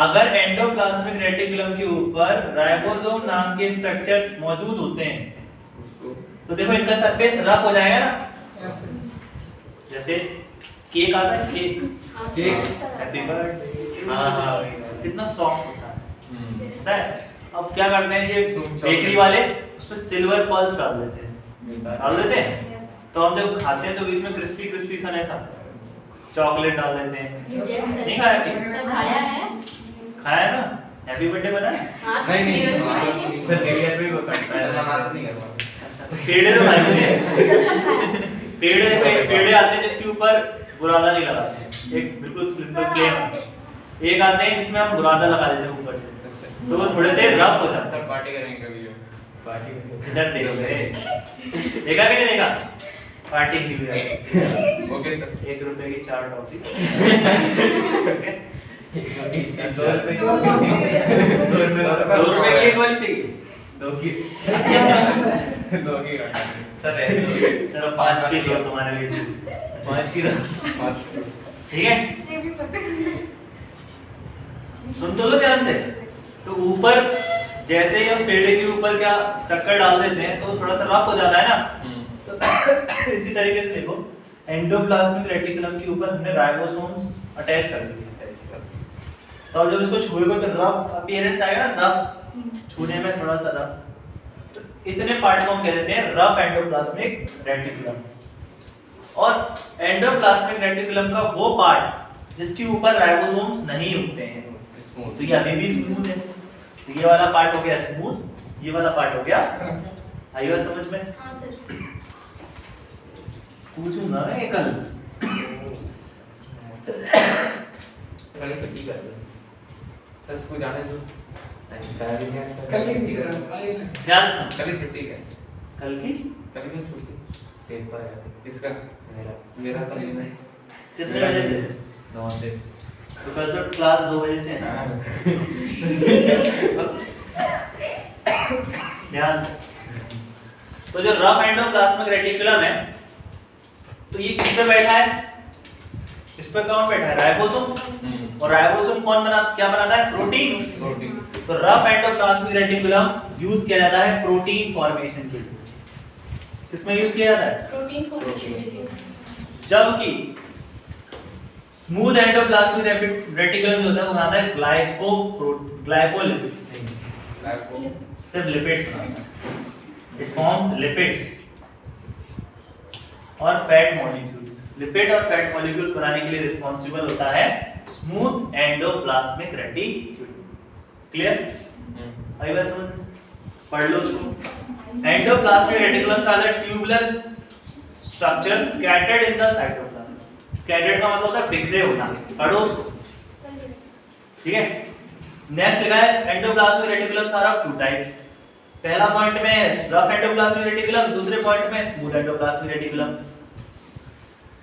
अगर एंडोप्लाज्मिक रेटिकुलम के ऊपर राइबोसोम नाम के स्ट्रक्चर्स मौजूद होते हैं तो देखो इनका सरफेस रफ हो जाएगा ना, जैसे केक आता है, केक हैप्पी बर्थडे, हां कितना सॉफ्ट होता है, पता है। अब क्या करते हैं ये बेकरी वाले, उसमें सिल्वर पल्स डाल देते हैं, तो हम जब खाते हैं तो बीच में क्रिस्पी क्रिस्पी सा ऐसा चॉकलेट डाल देते हैं। नहीं खाया? खाया ना? हैप्पी बर्थडे बना है? नहीं सर, न्यू ईयर पे वो करता है, मनाते नहीं करता। पेड़े तो खाए मुझे, पेड़े आते हैं जिसके ऊपर बुरादा नहीं लगाते हैं, एक बिल्कुल सिंपल प्लेन। एक आते हैं जिसमें हम बुरादा लगा देते हैं ऊपर से, तो वो थोड़े से रफ हो जाते हैं। पार्टी करेंगे कभी, पार्टी इधर देखो, देखा कि नहीं देखा? पार्टी की हुई है। Okay sir. 1 रुपए की 4 टॉफी। 2 रुपए की 2 रुपए की एक वाली चाहिए? 2 की सर, चलो 5 की दो तुम्हारे लिए, 5 की ठीक है। सुन तो लो ध्यान से। तो ऊपर जैसे ही हम पेड़े के ऊपर क्या शक्कर डाल देते हैं तो थोड़ा सा रफ हो जाता है ना, तो इसी तरीके से देखो एंडोप्लाज्मिक रेटिकुलम के ऊपर हमने राइबोसोम्स अटैच कर दिए। तो अब जब इसको छुएगा तो रफ अपीयरेंस आएगा, रफ छूने में थोड़ा सा रफ, तो इतने पार्ट को हम कह देते हैं रफ एंडोप्लाज्मिक रेटिकुलम। और एंडोप्लाज्मिक रेटिकुलम का वो पार्ट जिसके ऊपर राइबोसोम्स नहीं होते हैं, तो ये अभी भी स्मूथ है। तो ये वाला पार्ट हो गया स्मूथ, ये वाला पार्ट हो गया, आइएगा समझ में? हाँ सर। पूछूंगा मैं कल। कल छुट्टी कर दो सर, इसको जाने दो। कल की मीटिंग ध्यान से कल ही छुट्टी है, कल की कल की छुट्टी। पेपर है इसका, मेरा तो नहीं है। कितने बजे से? 9 से। तो कल तो क्लास 2 बजे से है ना? ध्यान। तो जो रफ एंडोप्लाज्मिक रेटिकुलम है, तो ये किस पे बैठा है? इस पे कौन बैठा है? राइबोसोम। और राइबोसोम क्या बनाता है? प्रोटीन। तो रफ एंडोप्लाज्मिक रेटिकुलम यूज किया जाता है प्रोटीन फॉर्मेशन के लिए। किसमें यूज किया जाता है? Protein formation. जबकि स्मूथ एंडोप्लाज्मिक रेटिकुलम जो होता है वो बनाता है ग्लाइकोलिपिड्स, सिर्फ लिपिड्स बनाता है। इट फॉर्म्स लिपिड्स और फैट मॉलिक्यूल्स। लिपिड और फैट मॉलिक्यूल्स बनाने के लिए रिस्पांसिबल होता है स्मूथ एंडोप्लाज्मिक रेटिकुलम। क्लियर? आई बात समझ? पढ़ लो उसको। Endoplasmic reticulums are the tubular structures scattered in the cytoplasm. Scattered का मतलब होता है बिखरे होना। पढ़ो उसको, ठीक है। नेक्स्ट लिखा है endoplasmic reticulums are of two types. पहला पॉइंट में रफ एंडोप्लाज्मिक रेटिकुलम, दूसरे पॉइंट में smooth endoplasmic reticulum.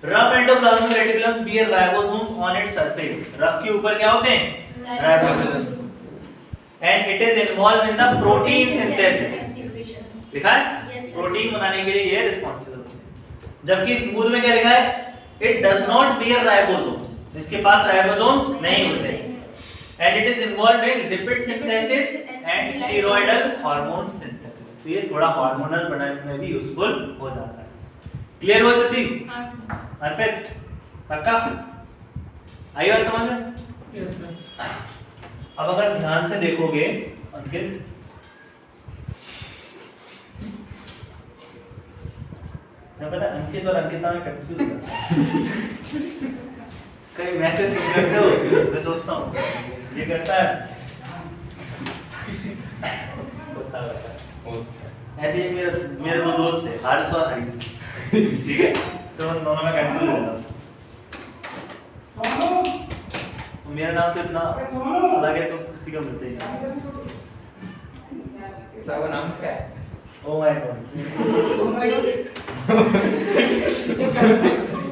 Rough endoplasmic reticulums bear ribosomes on its surface. Rough के ऊपर क्या होते हैं? Ribosomes. And it is involve in the protein synthesis. लिखा है? प्रोटीन बनाने के लिए ये रिस्पांसिबल है। जबकि स्मूथ में क्या लिखा है? It does not bear ribosomes. इसके पास राइबोसोम्स नहीं होते। And it is involve in lipid synthesis and steroidal hormone synthesis. तो ये थोड़ा हार्मोनल बनाने में भी यूजफुल हो जाता है। क्लियर हुआ सिद्धि? हाँ सर। अर्पित पक्का आई बात समझ में? Yes sir. अब अगर ध्यान से देखोगे अंकित, मैं पता अंकित और अंकिता में कंफ्यूज हो कहीं मैसेज तुम करते हो, मैं सोचता हूँ ये करता है ऐसे ही मेरे दो दोस्त थे, हारिस और हरीश, ठीक है, तो उन दोनों में कंफ्यूज रहता हूँ। मेरा नाम तो इतना अलग है तो किसी का मिलता ही नहीं। सबका नाम क्या है? ओ माय गॉड,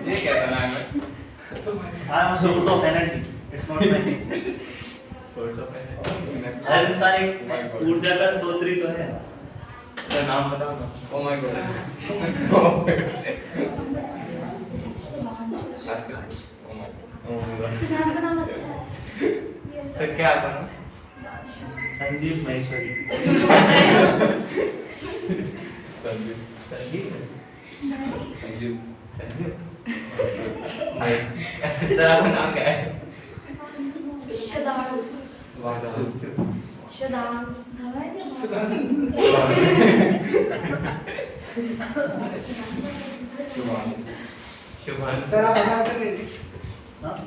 ये क्या नाम है? I am source of energy, it's not my name. Source of energy. हर इंसान एक ऊर्जा का स्रोत ही तो है। तो नाम बताओ ना। Oh my God. नाम का नाम अच्छा है। तो क्या करूं? संजीव महेश्वरी। संजीव। संजीव संजीव। संजीव तेरा नाम क्या है? शदांश। सुभाष। शदांश नाम है क्या? शुभांश। शुभांश। सर आप बता सकते हैं? हाँ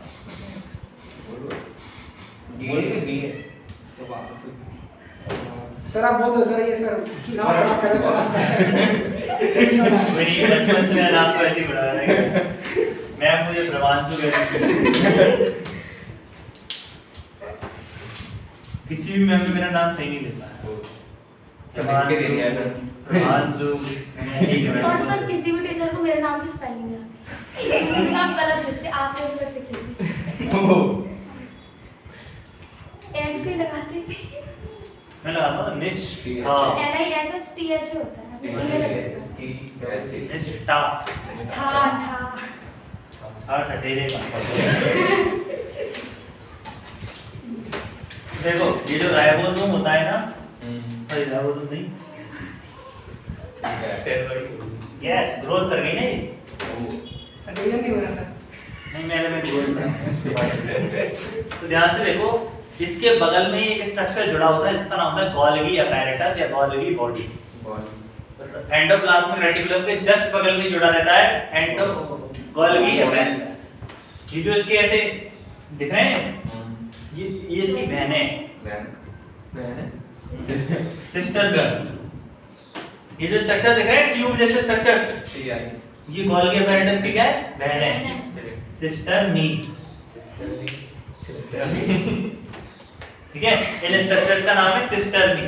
बोल के नहीं है। शुभांश। सर आप बोल दो सर, ये सर नाम खराब कर रहे मेरी बचपन से मेरा नाम को ऐसे ही बढ़ा रहा है। मैं मुझे प्रवांशु कहती किसी भी मैम मेरा नाम सही नहीं लेता है। प्रवांशु और सर किसी भी टीचर को मेरे नाम की स्पेलिंग नहीं आती, सब गलत लिखते, आप लोग गलत लिखते। एच के लगाते मैं लगाता हूँ निश। हाँ NISSTH होता है। निष्ठा। ठा ठा हाँ ठठेरे का। देखो ये जो राइबोसोम होता है ना, सॉरी राइबोसोम नहीं, यस ग्रोथ कर गई ना ये। सर डिवीजन नहीं हो रहा सर। नहीं मैं ग्रोथ कर उसके बाद। तो ध्यान से देखो, इसके बगल में एक स्ट्रक्चर जुड़ा होता है जिसका नाम है गोल्गी अपैरेटस या गोल्गी बॉडी। एंडोप्लाज्मिक रेटिकुलम के जस्ट बगल में जुड़ा रहता है गोल्गी अपैरेटस। ये जो इसके ऐसे दिख रहे हैं, ये इसकी बहनें हैं, सिस्टर गर्ल। ये जो स्ट्रक्चर दिख रहे हैं ट्यूब जैसे स्ट्रक्चर्स, ये गोल्गी अपैरेटस की क्या है? बहनें हैं, सिस्टर नी। ठीक है, इन स्ट्रक्चर्स का नाम है सिस्टर नी।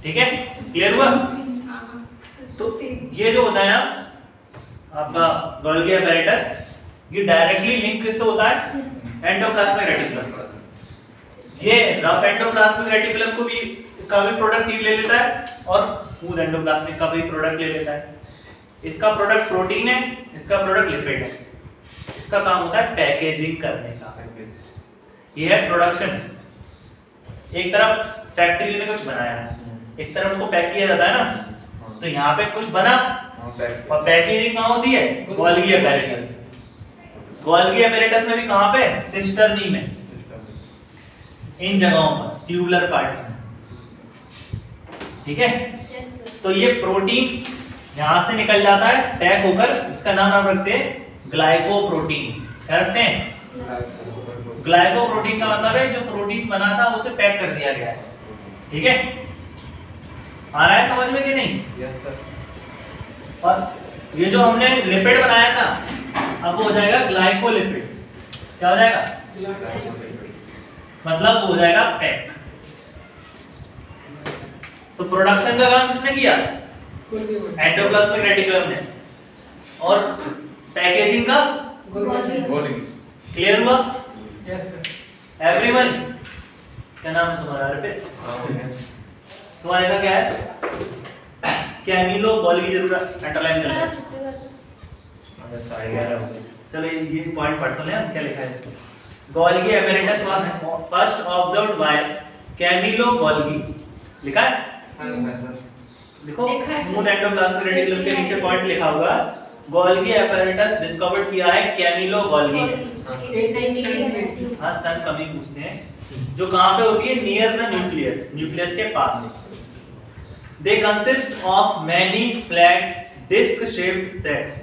ठीक है, क्लियर हुआ? तो ये जो होता है ना आपका गोल्गी अपैरेटस, ये डायरेक्टली लिंक किससे होता है? एंडोप्लाज्मिक रेटिकुलम से। ये रफ एंडोप्लाज्मिक रेटिकुलम को भी का भी प्रोडक्ट ये ले लेता है और स्मूथ एंडोप्लाज्मिक का भी प्रोडक्ट ले लेता है। इसका प्रोडक्ट प्रोटीन है, इसका प्रोडक्ट लिपिड है। इसका काम होता है पैकेजिंग करने का। ये है प्रोडक्शन। एक तरफ फैक्ट्री में कुछ बनाया है, एक तरफ उसको पैक किया जाता है ना, तो यहाँ पे कुछ बना और पैकेजिंग कहाँ होती है? Golgi apparatus. गोल्गी अपैरेटस में भी कहाँ पे? सिस्टर नी में। इन जगहों पर ट्यूबुलर पार्ट्स में। ठीक है, तो ये प्रोटीन यहाँ से निकल जाता है पैक होकर, इसका नाम आप रखते हैं ग्लाइकोप्रोटीन। क्या रखते हैं? ग्लाइकोप्रोटीन का मतलब है जो प्रोटीन बना था उसे पैक कर दिया गया है। ठीक है, आ रहा है समझ में कि नहीं? Yes sir. और ये जो हमने लिपिड बनाया था, अब वो हो जाएगा ग्लाइकोलिपिड। क्या हो जाएगा? मतलब वो हो जाएगा पैक। तो प्रोडक्शन का काम किसने किया? एंडोप्लाज्मिक रेटिकुलम ने। और पैकेजिंग का? क्लियर हुआ? Yes sir. एवरीवन, क्या नाम है तुम्हारा? अर्पित। तुम्हारे का क्या है? कैमिलो गोल्गी जरूर अंडरलाइन कर लें। चलो ये पॉइंट पढ़ते हैं हम, क्या लिखा है इसमें। Golgi apparatus was first observed by Camillo Golgi. लिखा है? देखो लिखा है। स्मूथ एंडोप्लाज्मिक रेटिकुलम के नीचे पॉइंट लिखा होगा गोल्गी apparatus डिस्कवर्ड किया है कैमिलो गोल्गी ने। हाँ सन कमी पूछते हैं जो कहाँ पे होती है नियर द न्यूक्लियस, न्यूक्लियस के पास। They consist of many flat disc shaped sets.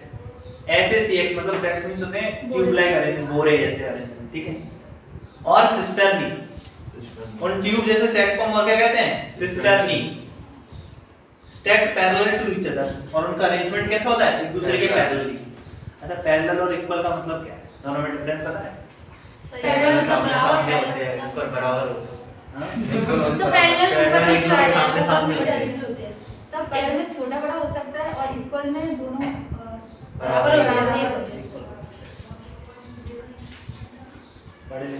ऐसे CX मतलब सेट्स मींस होते हैं ट्यूब लाइक अरेंजमेंट, बोरे जैसे अरेंजमेंट, ठीक है। और सिस्टर्नी, उन ट्यूब जैसे सेट्स को हम क्या कहते हैं cisternae. Stacked parallel to each other, और उनका अरेंजमेंट कैसा होता है एक दूसरे के पैरेलली। अच्छा पैरेलल और इक्वल का मतलब क्या है, दोनों में डिफरेंस पता है? सामने सामने होते हैं, ऊपर बराबर होते हैं। हाँ? तो पैरेलल ऊपर एक दूसरे के सामने सामने नीचे होते हैं। अरेंज होते हैं। सब पैर में छोटा बड़ा हो सकता है और इक्वल में दोनों बराबर होते हैं, सेम होते हैं। पढ़ ले।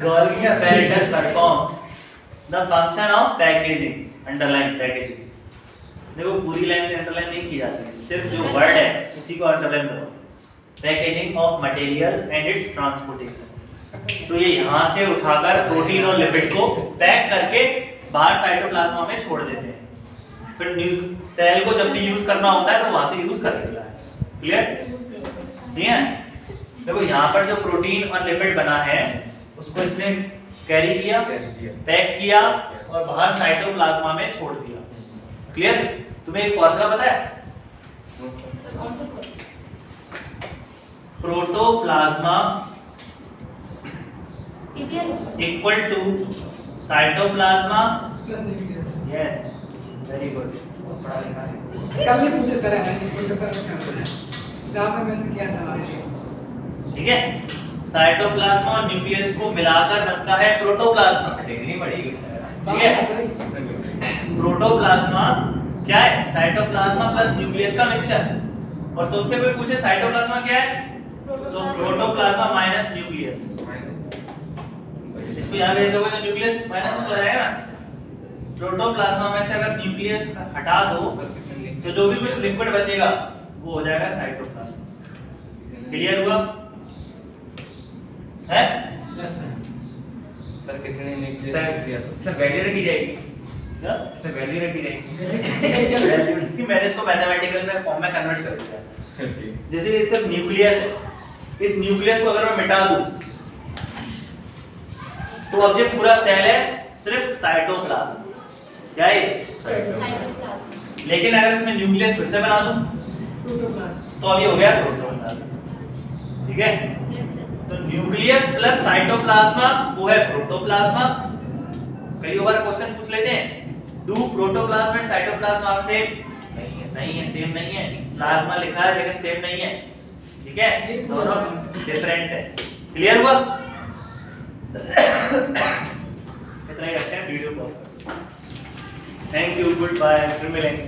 Golgi apparatus performs the function of packaging, underline packaging। देखो पूरी लाइन में अंडरलाइन नहीं की जाती है, सिर्फ जो वर्ड है उसी को अंडरलाइन करो। Packaging of materials and it's transportation. तो ये यहाँ से उठाकर प्रोटीन और लिपिड को पैक करके बाहर साइटोप्लाज्मा में छोड़ देते हैं। फिर सेल को जब भी यूज करना होता है तो वहां से यूज कर लेता है। क्लियर? ठीक है। देखो यहाँ पर जो प्रोटीन और लिपिड बना है उसको इसने कैरी किया, पैक किया और बाहर साइटोप्लाज्मा में छोड़ दिया। क्लियर? तुम्हें एक फॉर्मूला पता है? सर कौन सा code? Protoplasm PPL equal to cytoplasm. Plus nucleus. Yes, very good. पढ़ा लिखा है। कल नहीं पूछे सर एग्जाम में मैंने किया था। ठीक है, साइटोप्लाज्मा और न्यूक्लियस को मिलाकर बनता है प्रोटोप्लाज्मा। खरीदनी पड़ेगी। ठीक है, प्रोटोप्लाज्मा क्या है? साइटोप्लाज्मा प्लस न्यूक्लियस का मिक्सचर। और तुमसे कोई पूछे साइटोप्लाज्मा क्या है तो प्रोटोप्लाज्मा माइनस न्यूक्लियस। इसको यहाँ भेज दोगे तो न्यूक्लियस माइनस हो जाएगा ना। प्रोटोप्लाज्मा में से अगर न्यूक्लियस हटा दो तो जो भी कुछ लिक्विड बचेगा वो हो जाएगा साइटोप्लाज्मा। क्लियर हुआ है? Yes sir. सर किसी ने न्यूक्लियस लिया तो सर वैल्यू रखी जाएगी। क्या? सर वैल्यू रखी जाएगी। वैल्यू मैंने इसको मैथमेटिकल में फॉर्म में कन्वर्ट कर दिया। जैसे ये सिर्फ न्यूक्लियस है, इस न्यूक्लियस को अगर मैं मिटा दूं तो अब जो पूरा सेल है सिर्फ साइटोप्लाज्म। क्या है? साइटोप्लाज्म। लेकिन अगर इसमें न्यूक्लियस फिर से बना दूं प्रोटोप्लाज्म। तो अब ये हो गया प्रोटोप्लाज्म। ठीक है, यस सर। तो न्यूक्लियस प्लस साइटोप्लाज्मा वो है प्रोटोप्लाज्मा। कई बार क्वेश्चन पूछ लेते हैं do protoplasm and cytoplasm are same? नहीं है, सेम नहीं है। प्लाज्मा लिखा है लेकिन सेम नहीं है। ठीक है, दोनों डिफरेंट है। क्लियर हुआ? इतना ही रखते हैं, वीडियो पॉज करो। थैंक यू, गुड बाय, फिर मिलेंगे।